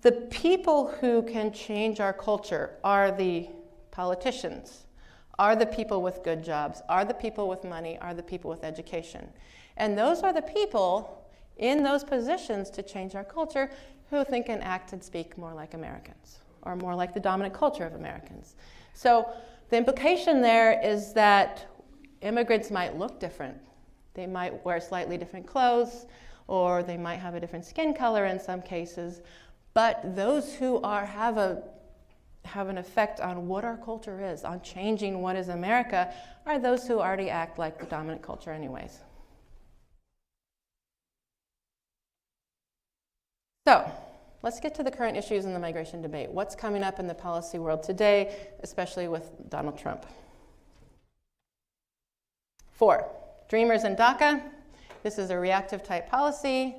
the people who can change our culture are the politicians, are the people with good jobs, are the people with money, are the people with education. And those are the people in those positions to change our culture who think and act and speak more like Americans, or more like the dominant culture of Americans. So the implication there is that immigrants might look different. They might wear slightly different clothes, or they might have a different skin color in some cases. But those who have an effect on what our culture is, on changing what is America, are those who already act like the dominant culture anyways. So let's get to the current issues in the migration debate. What's coming up in the policy world today, especially with Donald Trump? 4, Dreamers and DACA. This is a reactive type policy.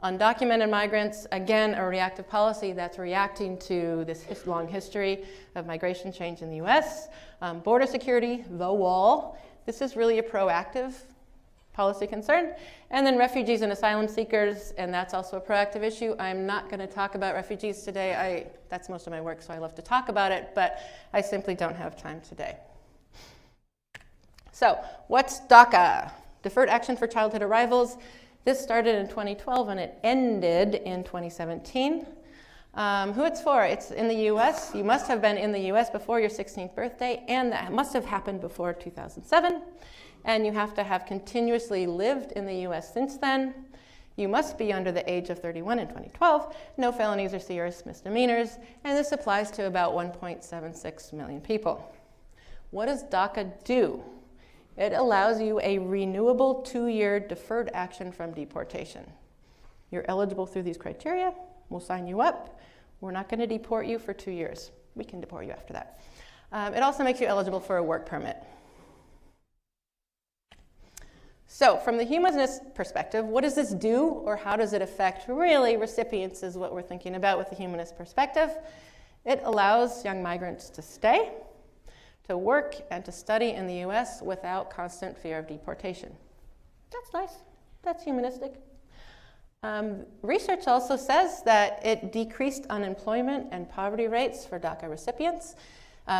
Undocumented migrants, again, a reactive policy that's reacting to this long history of migration change in the US. Border security, the wall. This is really a proactive policy concern. And then refugees and asylum seekers, and that's also a proactive issue. I'm not going to talk about refugees today. That's most of my work, so I love to talk about it, but I simply don't have time today. So, what's DACA? Deferred Action for Childhood Arrivals. This started in 2012 and it ended in 2017. Who it's for? It's in the US. You must have been in the US before your 16th birthday, and that must have happened before 2007. And you have to have continuously lived in the US since then. You must be under the age of 31 in 2012, no felonies or serious misdemeanors, and this applies to about 1.76 million people. What does DACA do? It allows you a renewable 2-year deferred action from deportation. You're eligible through these criteria. We'll sign you up. We're not going to deport you for 2 years. We can deport you after that. It also makes you eligible for a work permit. So from the humanist perspective, what does this do, or how does it affect really recipients is what we're thinking about with the humanist perspective. It allows young migrants to stay, to work, and to study in the US without constant fear of deportation. That's nice. That's humanistic. Research also says that it decreased unemployment and poverty rates for DACA recipients.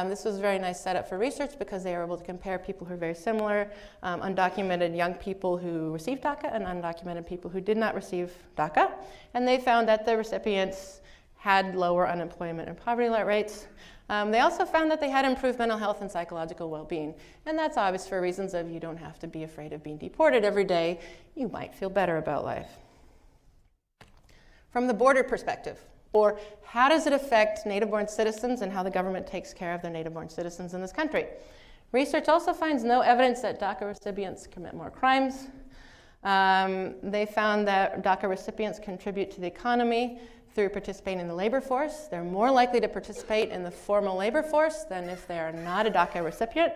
This was a very nice setup for research because they were able to compare people who are very similar, undocumented young people who received DACA and undocumented people who did not receive DACA. And they found that the recipients had lower unemployment and poverty rates. They also found that they had improved mental health and psychological well-being. And that's obvious for reasons of you don't have to be afraid of being deported every day. You might feel better about life. From the border perspective, or how does it affect native-born citizens and how the government takes care of their native-born citizens in this country? Research also finds no evidence that DACA recipients commit more crimes. They found that DACA recipients contribute to the economy through participating in the labor force. They're more likely to participate in the formal labor force than if they are not a DACA recipient.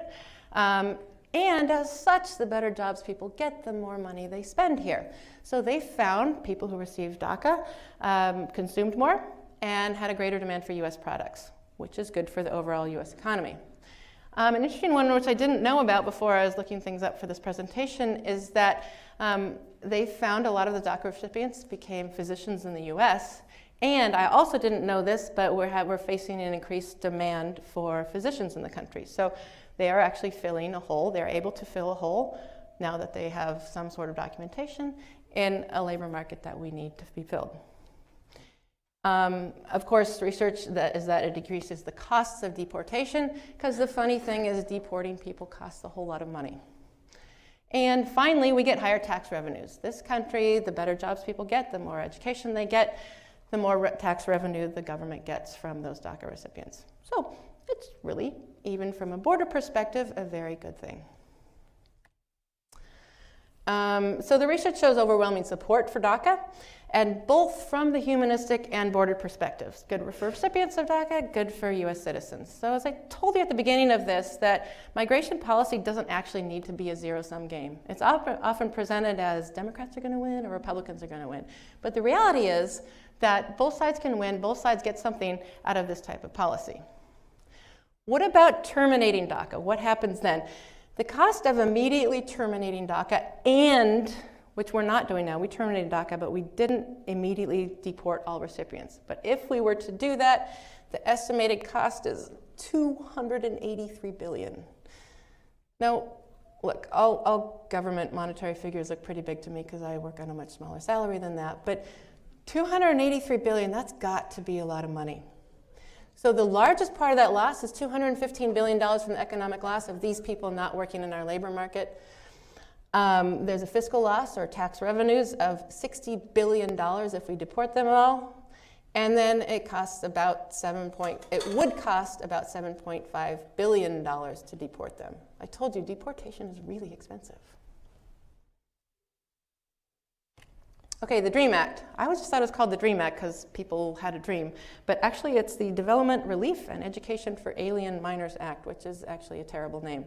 And as such, the better jobs people get, the more money they spend here. So they found people who received DACA consumed more and had a greater demand for US products, which is good for the overall US economy. An interesting one which I didn't know about before I was looking things up for this presentation is that they found a lot of the DACA recipients became physicians in the US. And I also didn't know this, but we're facing an increased demand for physicians in the country. So they are actually filling a hole. They're able to fill a hole now that they have some sort of documentation in a labor market that we need to be filled. Of course, research is that it decreases the costs of deportation, because the funny thing is deporting people costs a whole lot of money. And finally, we get higher tax revenues. This country, the better jobs people get, the more education they get, the more tax revenue the government gets from those DACA recipients. So it's really, even from a border perspective, a very good thing. So the research shows overwhelming support for DACA, and both from the humanistic and border perspectives. Good for recipients of DACA, good for US citizens. So as I told you at the beginning of this, that migration policy doesn't actually need to be a zero-sum game. It's often presented as Democrats are going to win or Republicans are going to win. But the reality is that both sides can win, both sides get something out of this type of policy. What about terminating DACA? What happens then? The cost of immediately terminating DACA, and which we're not doing now, we terminated DACA, but we didn't immediately deport all recipients. But if we were to do that, the estimated cost is $283 billion. Now, look, all government monetary figures look pretty big to me because I work on a much smaller salary than that, but $283 billion, that's got to be a lot of money. So the largest part of that loss is $215 billion from the economic loss of these people not working in our labor market. There's a fiscal loss or tax revenues of $60 billion if we deport them all. And then it costs about it would cost about $7.5 billion to deport them. I told you, deportation is really expensive. Okay, the DREAM Act. I always just thought it was called the DREAM Act because people had a dream. But actually, it's the Development, Relief, and Education for Alien Minors Act, which is actually a terrible name.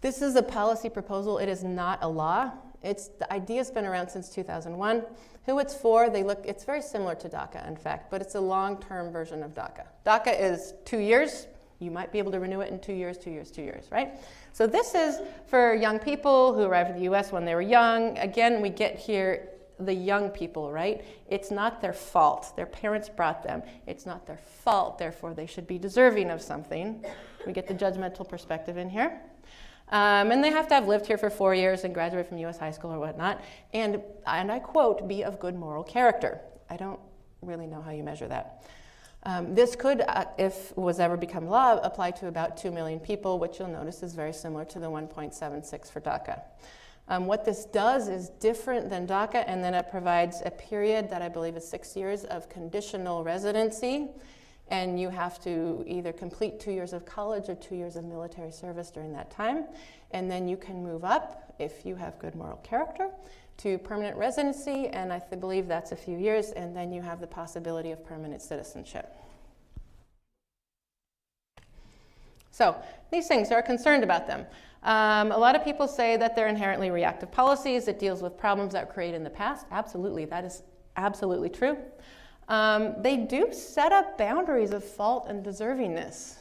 This is a policy proposal. It is not a law. The idea's been around since 2001. Who it's for, it's very similar to DACA, in fact, but it's a long-term version of DACA. DACA is 2 years. You might be able to renew it in 2 years, 2 years, 2 years, right? So this is for young people who arrived in the US when they were young. Again, we get here the young people, right? It's not their fault. Their parents brought them. It's not their fault, therefore they should be deserving of something. We get the judgmental perspective in here. And they have to have lived here for 4 years and graduate from US high school or whatnot. And I quote, be of good moral character. I don't really know how you measure that. This could, if it was ever become law, apply to about 2 million people, which you'll notice is very similar to the 1.76 for DACA. What this does is different than DACA, and then it provides a period that I believe is 6 years of conditional residency, and you have to either complete 2 years of college or 2 years of military service during that time, and then you can move up, if you have good moral character, to permanent residency, and I believe that's a few years, and then you have the possibility of permanent citizenship. So these things are concerned about them. A lot of people say that they're inherently reactive policies. It deals with problems that were created in the past. Absolutely, that is absolutely true. They do set up boundaries of fault and deservingness.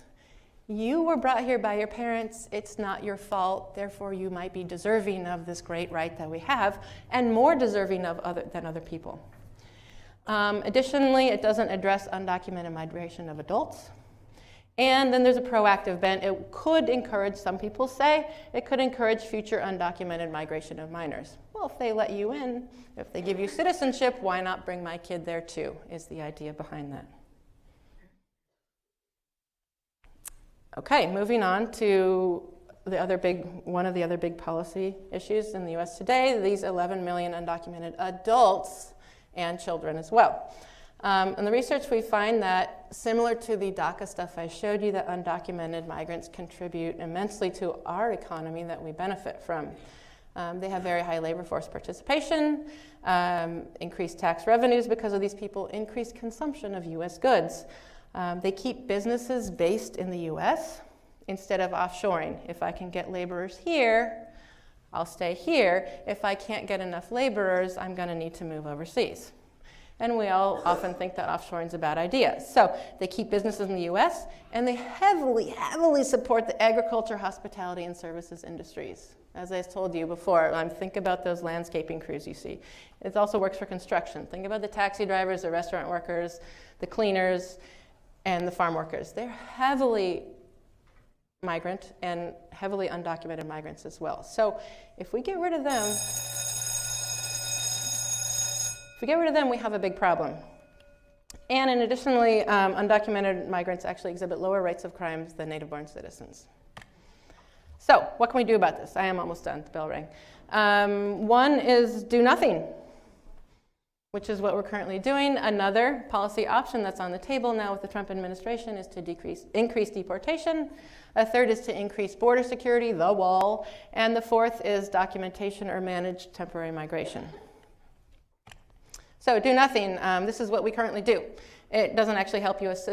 You were brought here by your parents. It's not your fault. Therefore, you might be deserving of this great right that we have, and more deserving than other people. Additionally, it doesn't address undocumented migration of adults. And then there's a proactive bent. It could encourage, some people say, it could encourage future undocumented migration of minors. Well, if they let you in, if they give you citizenship, why not bring my kid there too, is the idea behind that. Okay, moving on to one of the other big policy issues in the US today, these 11 million undocumented adults and children as well. In the research, we find that similar to the DACA stuff I showed you, that undocumented migrants contribute immensely to our economy that we benefit from. They have very high labor force participation, increased tax revenues because of these people, increased consumption of US goods. They keep businesses based in the US instead of offshoring. If I can get laborers here, I'll stay here. If I can't get enough laborers, I'm going to need to move overseas. And we all often think that offshoring is a bad idea. So they keep businesses in the US, and they heavily, heavily support the agriculture, hospitality, and services industries. As I told you before, think about those landscaping crews you see. It also works for construction. Think about the taxi drivers, the restaurant workers, the cleaners, and the farm workers. They're heavily migrant and heavily undocumented migrants as well. So if we get rid of them, we have a big problem. And additionally, undocumented migrants actually exhibit lower rates of crimes than native-born citizens. So what can we do about this? I am almost done, the bell rang. One is do nothing, which is what we're currently doing. Another policy option that's on the table now with the Trump administration is to increase deportation. A third is to increase border security, the wall. And the fourth is documentation or managed temporary migration. So do nothing. This is what we currently do. It doesn't actually help you as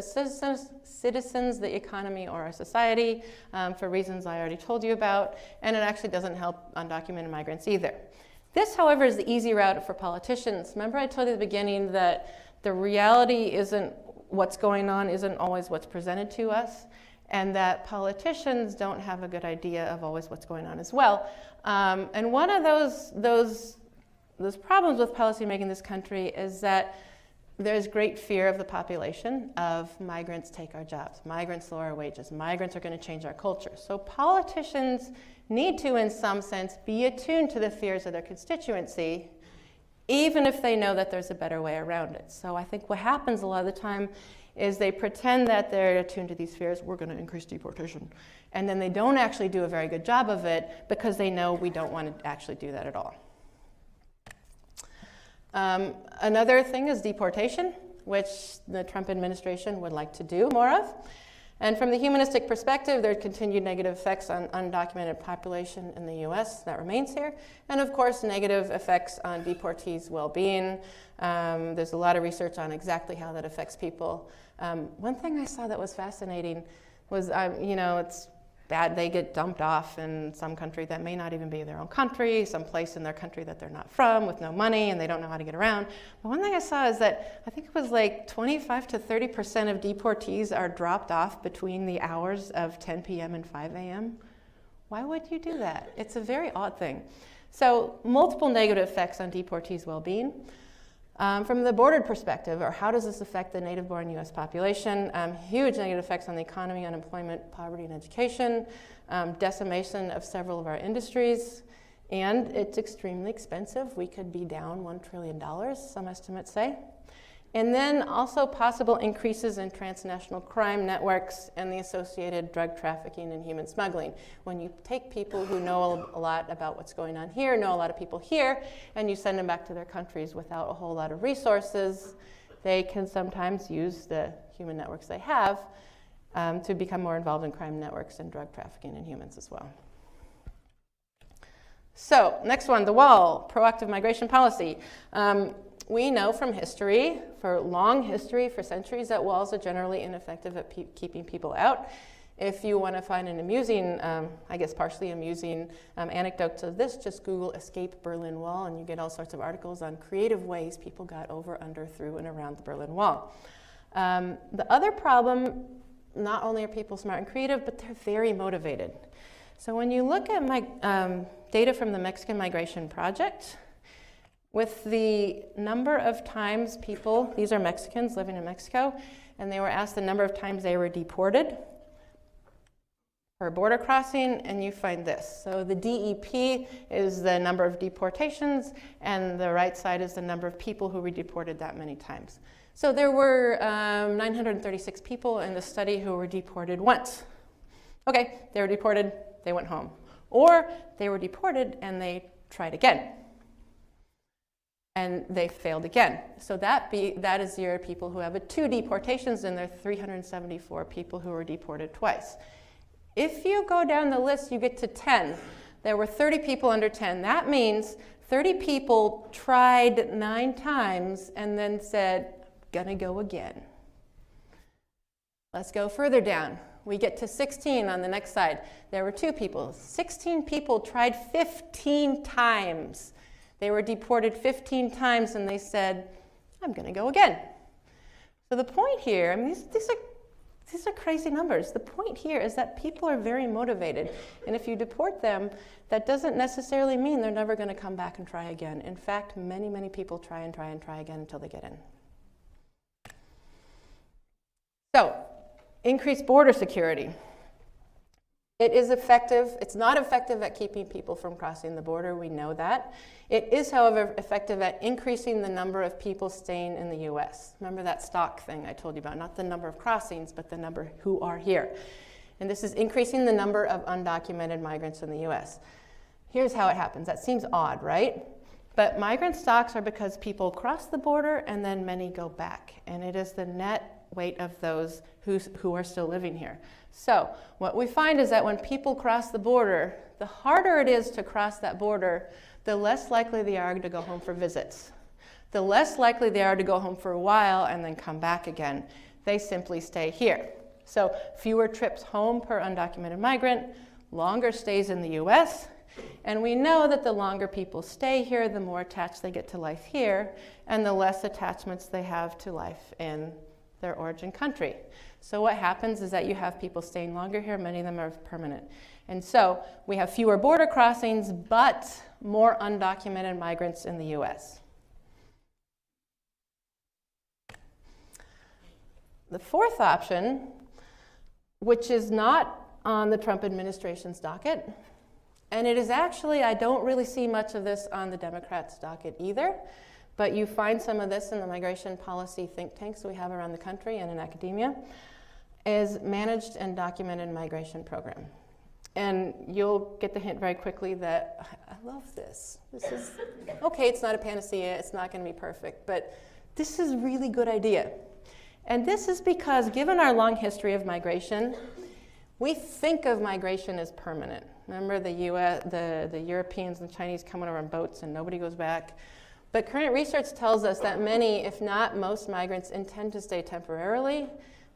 citizens, the economy, or our society for reasons I already told you about. And it actually doesn't help undocumented migrants either. This, however, is the easy route for politicians. Remember I told you at the beginning that the reality isn't what's going on, isn't always what's presented to us, and that politicians don't have a good idea of always what's going on as well. And one of those problems with policymaking in this country is that there's great fear of the population of migrants take our jobs, migrants lower our wages, migrants are going to change our culture. So politicians need to, in some sense, be attuned to the fears of their constituency, even if they know that there's a better way around it. So I think what happens a lot of the time is they pretend that they're attuned to these fears, we're going to increase deportation, and then they don't actually do a very good job of it because they know we don't want to actually do that at all. Another thing is deportation, which the Trump administration would like to do more of. And from the humanistic perspective, there are continued negative effects on undocumented population in the US that remains here. And of course, negative effects on deportees' well-being. There's a lot of research on exactly how that affects people. One thing I saw that was fascinating was, it's bad, they get dumped off in some country that may not even be their own country, some place in their country that they're not from with no money and they don't know how to get around. But one thing I saw is that I think it was like 25 to 30% of deportees are dropped off between the hours of 10 p.m. and 5 a.m. Why would you do that? It's a very odd thing. So multiple negative effects on deportees' well-being. From the bordered perspective, or how does this affect the native-born U.S. population? Huge negative effects on the economy, unemployment, poverty, and education, decimation of several of our industries, and it's extremely expensive. We could be down $1 trillion, some estimates say. And then also possible increases in transnational crime networks and the associated drug trafficking and human smuggling. When you take people who know a lot about what's going on here, know a lot of people here, and you send them back to their countries without a whole lot of resources, they can sometimes use the human networks they have to become more involved in crime networks and drug trafficking in humans as well. So, next one, the wall, proactive migration policy. We know from history, for long history, for centuries, that walls are generally ineffective at keeping people out. If you want to find an amusing, I guess partially amusing anecdote to this, just Google escape Berlin Wall and you get all sorts of articles on creative ways people got over, under, through, and around the Berlin Wall. The other problem, not only are people smart and creative, but they're very motivated. So when you look at data from the Mexican Migration Project, with the number of times people, these are Mexicans living in Mexico, and they were asked the number of times they were deported per border crossing, and you find this. So the DEP is the number of deportations, and the right side is the number of people who were deported that many times. So there were 936 people in the study who were deported once. Okay, they were deported, they went home. Or they were deported and they tried again. And they failed again. So that is your people who have 2 deportations, and there are 374 people who were deported twice. If you go down the list, you get to 10. There were 30 people under 10. That means 30 people tried 9 times and then said, gonna go again. Let's go further down. We get to 16 on the next side. There were 2 people. 16 people tried 15 times. They were deported 15 times and they said, I'm going to go again. So the point here, I mean, these are crazy numbers. The point here is that people are very motivated. And if you deport them, that doesn't necessarily mean they're never going to come back and try again. In fact, many, many people try and try and try again until they get in. So, increased border security. It is effective. It's not effective at keeping people from crossing the border. We know that. It is, however, effective at increasing the number of people staying in the U.S. Remember that stock thing I told you about? Not the number of crossings, but the number who are here. And this is increasing the number of undocumented migrants in the U.S. Here's how it happens. That seems odd, right? But migrant stocks are because people cross the border and then many go back. And it is the net weight of those who are still living here. So what we find is that when people cross the border, the harder it is to cross that border, the less likely they are to go home for visits. The less likely they are to go home for a while and then come back again. They simply stay here. So fewer trips home per undocumented migrant, longer stays in the US, and we know that the longer people stay here, the more attached they get to life here, and the less attachments they have to life in their origin country. So what happens is that you have people staying longer here, many of them are permanent. And so we have fewer border crossings, but more undocumented migrants in the US. The fourth option, which is not on the Trump administration's docket, and it is actually, I don't really see much of this on the Democrats' docket either, but you find some of this in the migration policy think tanks we have around the country and in academia, is managed and documented migration program. And you'll get the hint very quickly that I love this. This is, okay, it's not a panacea, it's not going to be perfect, but this is a really good idea. And this is because, given our long history of migration, we think of migration as permanent. Remember the Europeans and the Chinese coming over on boats and nobody goes back. But current research tells us that many, if not most, migrants intend to stay temporarily.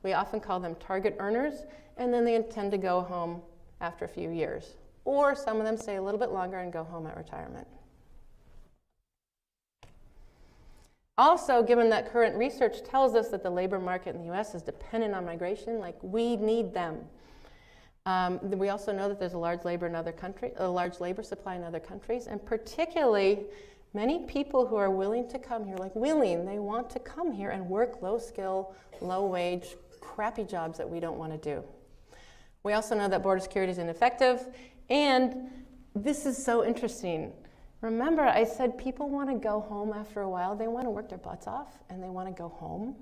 We often call them target earners, and then they intend to go home after a few years. Or some of them stay a little bit longer and go home at retirement. Also, given that current research tells us that the labor market in the US is dependent on migration, like we need them. We also know that there's a large labor supply in other countries, and particularly many people who are willing to come here, they want to come here and work low skill, low wage, crappy jobs that we don't want to do. We also know that border security is ineffective, and this is so interesting. Remember, I said people want to go home after a while. They want to work their butts off, and they want to go home.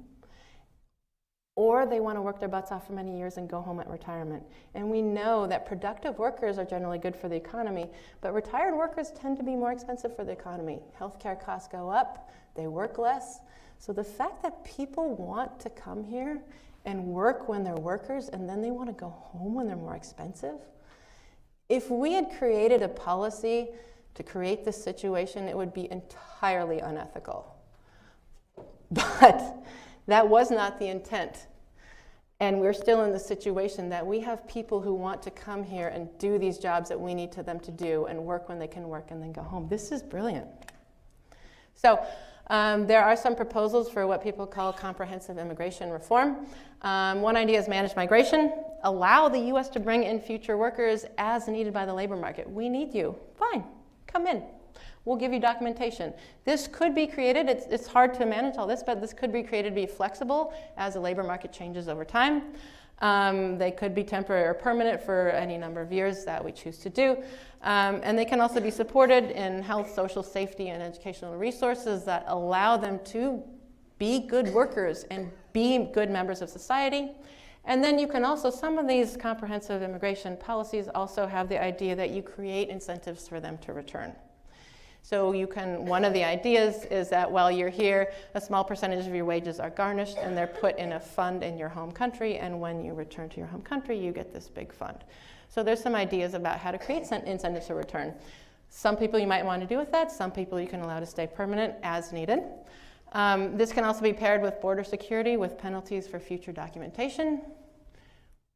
Or they want to work their butts off for many years and go home at retirement. And we know that productive workers are generally good for the economy, but retired workers tend to be more expensive for the economy. Healthcare costs go up, they work less. So the fact that people want to come here and work when they're workers and then they want to go home when they're more expensive, if we had created a policy to create this situation, it would be entirely unethical. But that was not the intent. And we're still in the situation that we have people who want to come here and do these jobs that we need them to do and work when they can work and then go home. This is brilliant. So there are some proposals for what people call comprehensive immigration reform. One idea is managed migration. Allow the US to bring in future workers as needed by the labor market. We need you. Fine, come in. We'll give you documentation. This could be created, it's hard to manage all this, but this could be created to be flexible as the labor market changes over time. They could be temporary or permanent for any number of years that we choose to do. And they can also be supported in health, social safety, and educational resources that allow them to be good workers and be good members of society. And then you can also, some of these comprehensive immigration policies also have the idea that you create incentives for them to return. So one of the ideas is that while you're here, a small percentage of your wages are garnished and they're put in a fund in your home country, and when you return to your home country, you get this big fund. So there's some ideas about how to create incentives to return. Some people you might want to do with that, some people you can allow to stay permanent as needed. This can also be paired with border security with penalties for future documentation.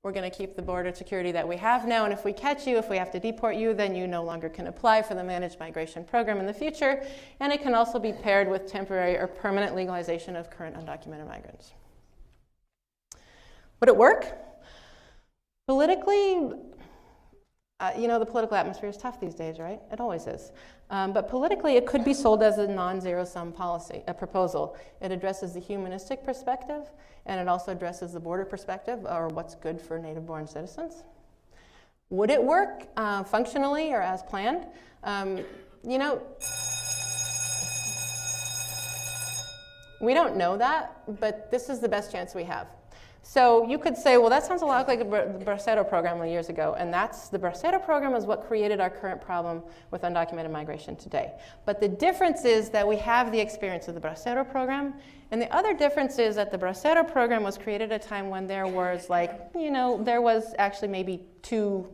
We're going to keep the border security that we have now, and if we catch you, if we have to deport you, then you no longer can apply for the managed migration program in the future. And it can also be paired with temporary or permanent legalization of current undocumented migrants. Would it work? Politically, the political atmosphere is tough these days, right? It always is. But politically, it could be sold as a non-zero-sum policy, a proposal. It addresses the humanistic perspective, and it also addresses the border perspective, or what's good for native-born citizens. Would it work functionally or as planned? You know, we don't know that, but this is the best chance we have. So you could say, well, that sounds a lot like the Bracero program years ago, and the Bracero program is what created our current problem with undocumented migration today. But the difference is that we have the experience of the Bracero program, and the other difference is that the Bracero program was created at a time when there was there was actually maybe 2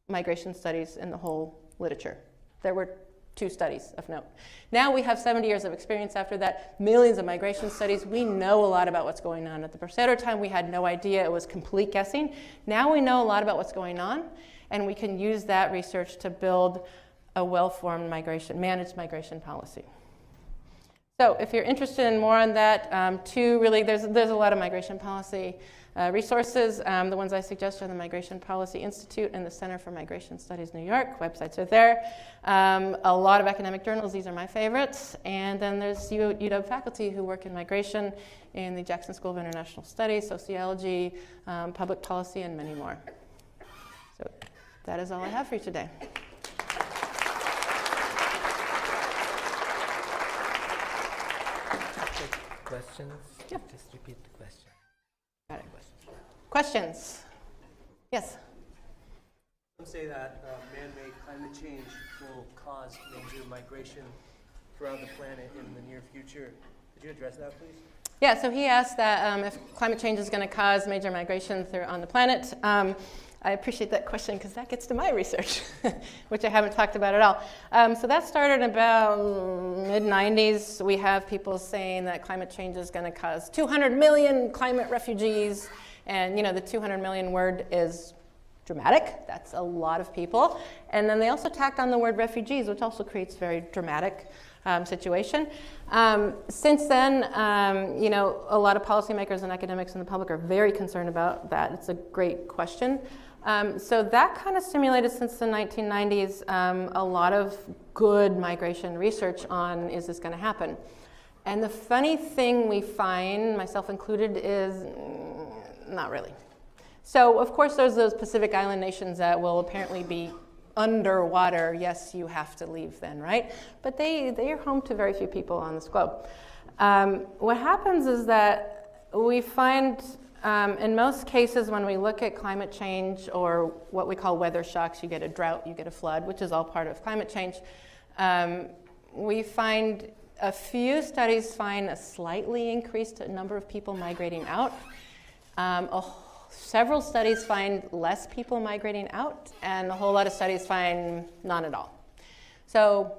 migration studies in the whole literature. There were 2 studies of note. Now we have 70 years of experience after that, millions of migration studies. We know a lot about what's going on. At the Bracero time, we had no idea. It was complete guessing. Now we know a lot about what's going on, and we can use that research to build a well-formed managed migration policy. So if you're interested in more on that, there's a lot of migration policy resources. The ones I suggest are the Migration Policy Institute and the Center for Migration Studies, New York. Websites are there. A lot of academic journals. These are my favorites. And then there's UW faculty who work in migration in the Jackson School of International Studies, sociology, public policy, and many more. So that is all I have for you today. Questions? Yeah. Just repeat the question. Got it. Questions? Yes? Some say that man-made climate change will cause major migration throughout the planet in the near future. Could you address that, please? Yeah, so he asked that if climate change is going to cause major migration on the planet. I appreciate that question because that gets to my research, which I haven't talked about at all. So that started about mid-90s. We have people saying that climate change is going to cause 200 million climate refugees. And the 200 million word is dramatic. That's a lot of people. And then they also tacked on the word refugees, which also creates a very dramatic situation. Since then, a lot of policymakers and academics and the public are very concerned about that. It's a great question. So that kind of stimulated since the 1990s a lot of good migration research on is this going to happen. And the funny thing we find, myself included, is not really. So of course there's those Pacific Island nations that will apparently be underwater. Yes, you have to leave then, right? But they are home to very few people on this globe. What happens is that we find in most cases when we look at climate change or what we call weather shocks, you get a drought, you get a flood, which is all part of climate change. We find a few studies find a slightly increased number of people migrating out. Several studies find less people migrating out, and a whole lot of studies find none at all. So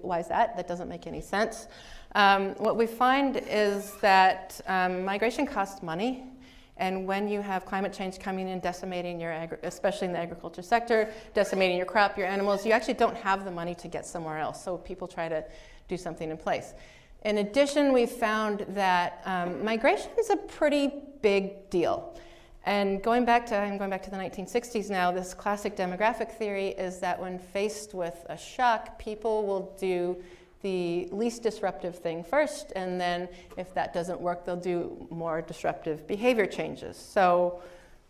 why is that? That doesn't make any sense. What we find is that migration costs money. And when you have climate change coming in, decimating especially in the agriculture sector, decimating your crop, your animals, you actually don't have the money to get somewhere else. So people try to do something in place. In addition, we found that migration is a pretty big deal. And I'm going back to the 1960s now, this classic demographic theory is that when faced with a shock, people will do the least disruptive thing first, and then if that doesn't work, they'll do more disruptive behavior changes. So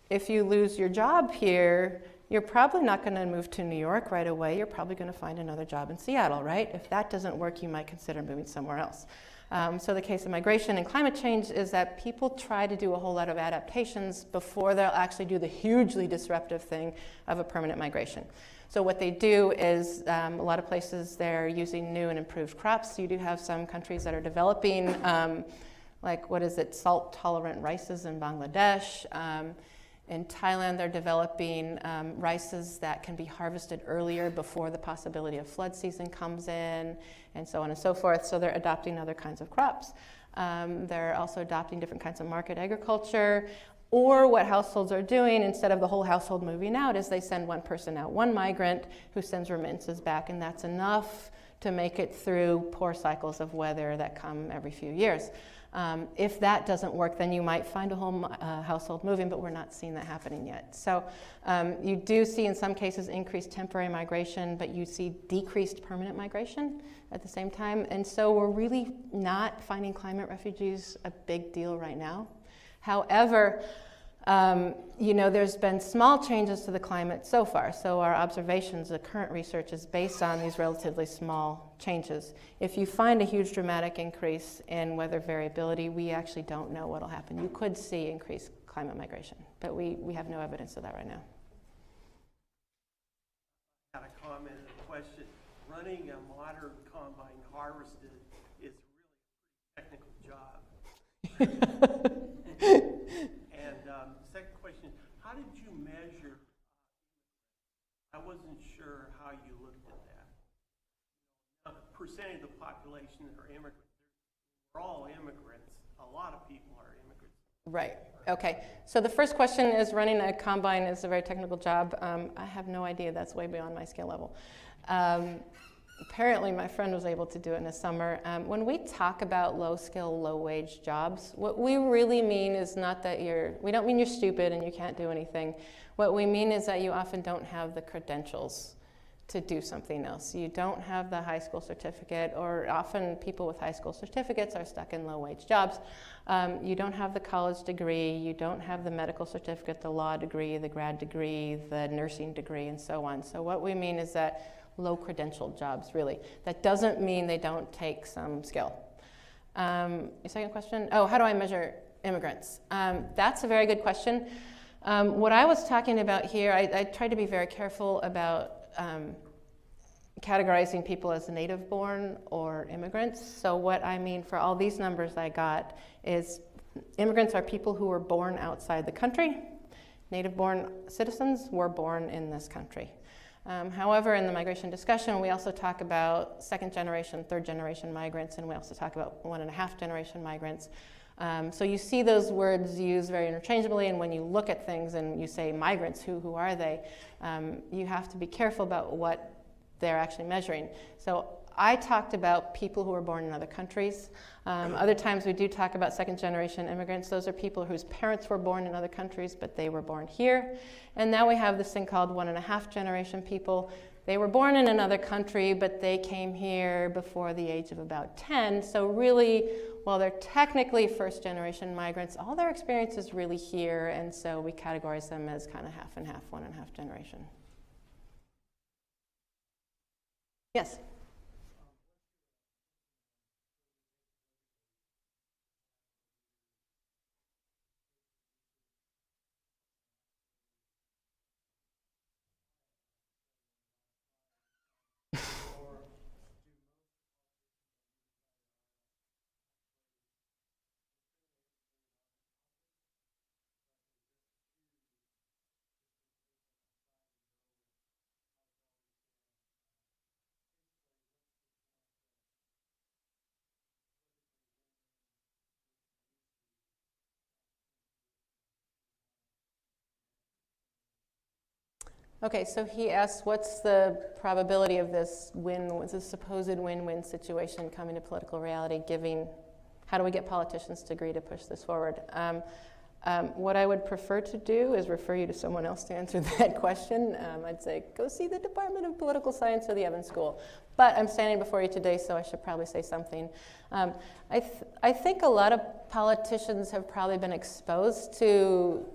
if you lose your job here, you're probably not going to move to New York right away. You're probably going to find another job in Seattle, right? If that doesn't work, you might consider moving somewhere else. So the case of migration and climate change is that people try to do a whole lot of adaptations before they'll actually do the hugely disruptive thing of a permanent migration. So what they do is a lot of places they're using new and improved crops. So you do have some countries that are developing, salt-tolerant rices in Bangladesh. In Thailand, they're developing rices that can be harvested earlier before the possibility of flood season comes in, and so on and so forth. So they're adopting other kinds of crops. They're also adopting different kinds of market agriculture. Or what households are doing, instead of the whole household moving out, is they send one person out, one migrant who sends remittances back, and that's enough to make it through poor cycles of weather that come every few years. If that doesn't work, then you might find a whole household moving, but we're not seeing that happening yet. So you do see in some cases increased temporary migration, but you see decreased permanent migration at the same time. And so we're really not finding climate refugees a big deal right now. However, You know, there's been small changes to the climate so far, so our observations, the current research is based on these relatively small changes. If you find a huge dramatic increase in weather variability, we actually don't know what'll happen. You could see increased climate migration, but we have no evidence of that right now. I had a comment and a question. Running a modern combine harvester is really a technical job. And second question, how did you measure? I wasn't sure how you looked at that. Percentage of the population that are immigrants. We're all immigrants. A lot of people are immigrants. Right. Okay. So the first question is, running a combine is a very technical job. I have no idea. That's way beyond my skill level. Apparently, my friend was able to do it in the summer. When we talk about low-skill, low-wage jobs, what we really mean is not that we don't mean you're stupid and you can't do anything. What we mean is that you often don't have the credentials to do something else. You don't have the high school certificate, or often people with high school certificates are stuck in low-wage jobs. You don't have the college degree, you don't have the medical certificate, the law degree, the grad degree, the nursing degree, and so on. So what we mean is that low-credentialed jobs, really. That doesn't mean they don't take some skill. Your second question? Oh, how do I measure immigrants? That's a very good question. What I was talking about here, I tried to be very careful about categorizing people as native-born or immigrants. So what I mean for all these numbers I got is immigrants are people who were born outside the country. Native-born citizens were born in this country. However, in the migration discussion, we also talk about second-generation, third-generation migrants, and we also talk about 1.5-generation migrants. So you see those words used very interchangeably, and when you look at things and you say migrants, who are they? You have to be careful about what they're actually measuring. So I talked about people who were born in other countries. Other times we do talk about second-generation immigrants. Those are people whose parents were born in other countries, but they were born here. And now we have this thing called 1.5-generation people. They were born in another country, but they came here before the age of about 10. So really, while they're technically first-generation migrants, all their experience is really here, and so we categorize them as kind of half and half, 1.5 generation. Yes? Okay, so he asks, what's the probability of this supposed win-win situation coming to political reality, how do we get politicians to agree to push this forward? What I would prefer to do is refer you to someone else to answer that question. I'd say, go see the Department of Political Science or the Evans School. But I'm standing before you today, so I should probably say something. I think a lot of politicians have probably been exposed to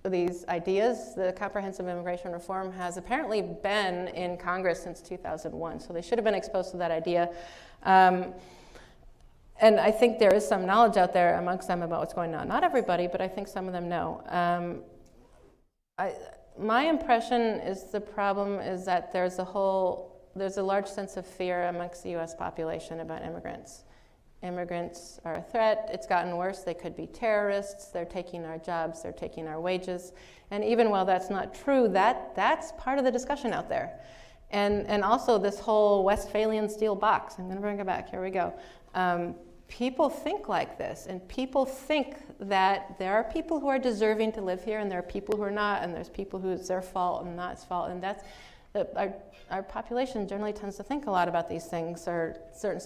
these ideas. The comprehensive immigration reform has apparently been in Congress since 2001, so they should have been exposed to that idea. And I think there is some knowledge out there amongst them about what's going on. Not everybody, but I think some of them know. My impression is the problem is that there's a large sense of fear amongst the US population about immigrants. Immigrants are a threat. It's gotten worse. They could be terrorists. They're taking our jobs. They're taking our wages. And even while that's not true, that's part of the discussion out there. And also this whole Westphalian steel box. I'm going to bring it back. Here we go. People think like this, and people think that there are people who are deserving to live here, and there are people who are not, and there's people who it's their fault and not its fault, and that's our population generally tends to think a lot about these things, or certain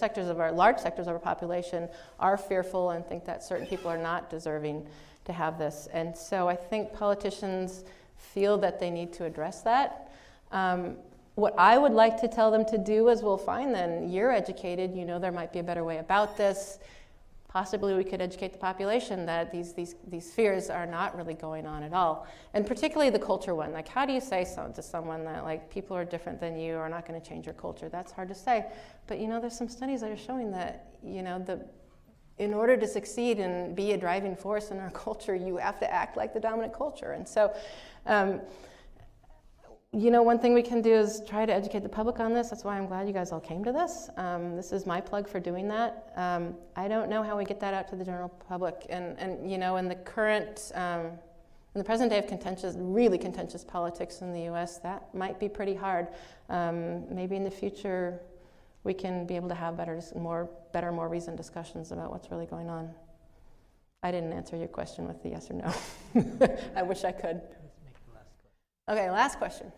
large sectors of our population are fearful and think that certain people are not deserving to have this. And so I think politicians feel that they need to address that. What I would like to tell them to do is, well, fine then, you're educated, you know there might be a better way about this. possibly we could educate the population that these fears are not really going on at all. And particularly the culture one. Like, how do you say so to someone that, like, people are different than you, are not going to change your culture? That's hard to say. But, you know, there's some studies that are showing that, you know, in order to succeed and be a driving force in our culture, you have to act like the dominant culture. And so, you know, one thing we can do is try to educate the public on this. That's why I'm glad you guys all came to this. This is my plug for doing that. I don't know how we get that out to the general public. And you know, in the current, in the present day of really contentious politics in the US, that might be pretty hard. Maybe in the future, we can be able to have better, more reasoned discussions about what's really going on. I didn't answer your question with the yes or no. I wish I could. Let's make the last question. Okay, last question.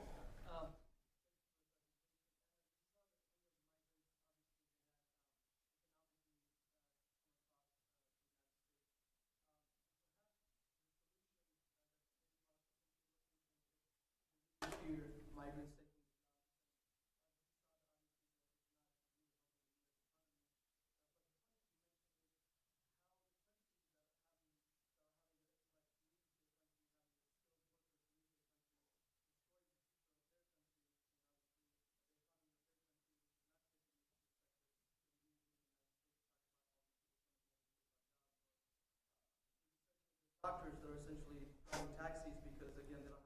Doctors that are essentially driving taxis because, again, they don't have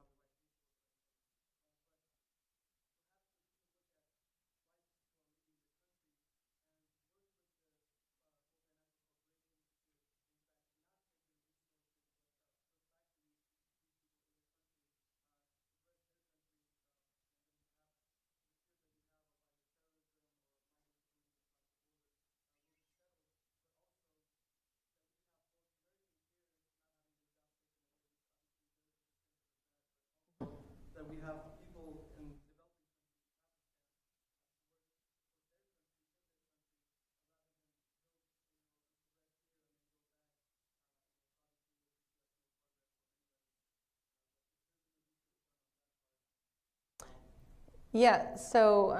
that we have people in Yeah, so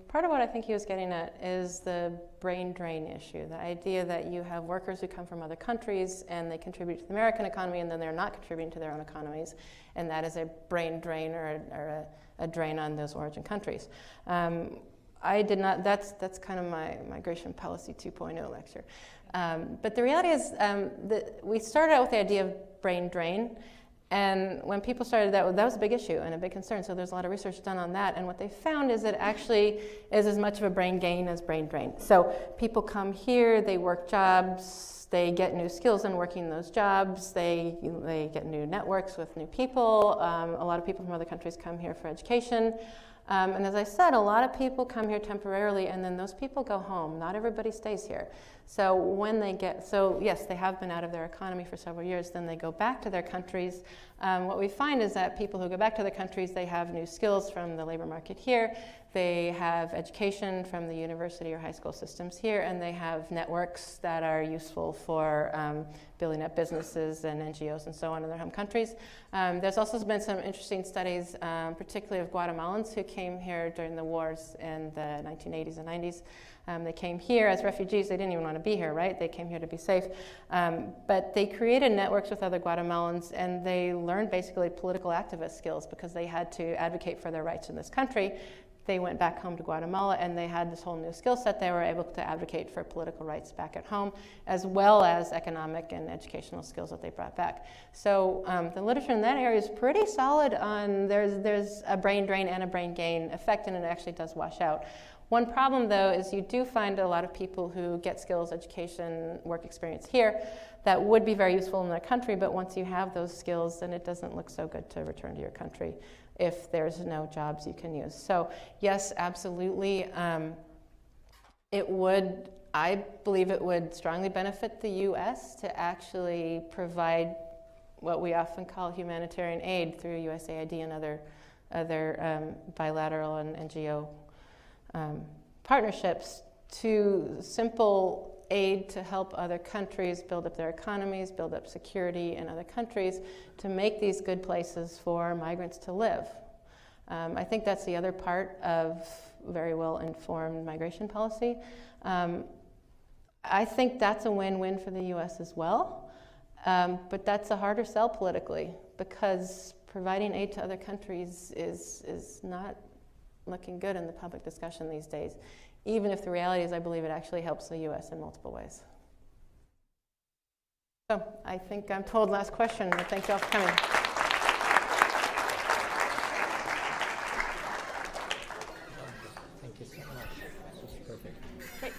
part of what I think he was getting at is the brain drain issue, the idea that you have workers who come from other countries and they contribute to the American economy and then they're not contributing to their own economies, and that is a brain drain or a drain on those origin countries. I did not, that's kind of my Migration Policy 2.0 lecture. But the reality is that we started out with the idea of brain drain. And when people started that was a big issue and a big concern. So there's a lot of research done on that. And what they found is it actually is as much of a brain gain as brain drain. So people come here, they work jobs, they get new skills in working those jobs, they get new networks with new people. A lot of people from other countries come here for education. And as I said, a lot of people come here temporarily and then those people go home. Not everybody stays here. So when they yes, they have been out of their economy for several years, then they go back to their countries. What we find is that people who go back to their countries, they have new skills from the labor market here, they have education from the university or high school systems here, and they have networks that are useful for building up businesses and NGOs and so on in their home countries. There's also been some interesting studies, particularly of Guatemalans who came here during the wars in the 1980s and 90s. They came here as refugees. They didn't even want to be here, right? They came here to be safe. But they created networks with other Guatemalans, and they learned basically political activist skills because they had to advocate for their rights in this country. They went back home to Guatemala, and they had this whole new skill set. They were able to advocate for political rights back at home, as well as economic and educational skills that they brought back. So the literature in that area is pretty solid on there's a brain drain and a brain gain effect, and it actually does wash out. One problem, though, is you do find a lot of people who get skills, education, work experience here that would be very useful in their country, but once you have those skills, then it doesn't look so good to return to your country if there's no jobs you can use. So yes, absolutely. I believe it would strongly benefit the US to actually provide what we often call humanitarian aid through USAID and other bilateral and NGO partnerships to simple aid to help other countries build up their economies, build up security in other countries, to make these good places for migrants to live. I think that's the other part of very well-informed migration policy. I think that's a win-win for the US as well. But that's a harder sell politically, because providing aid to other countries is not looking good in the public discussion these days, even if the reality is I believe it actually helps the US in multiple ways. So I think I'm told last question, but thank you all for coming. Thank you so much. This was perfect. Great.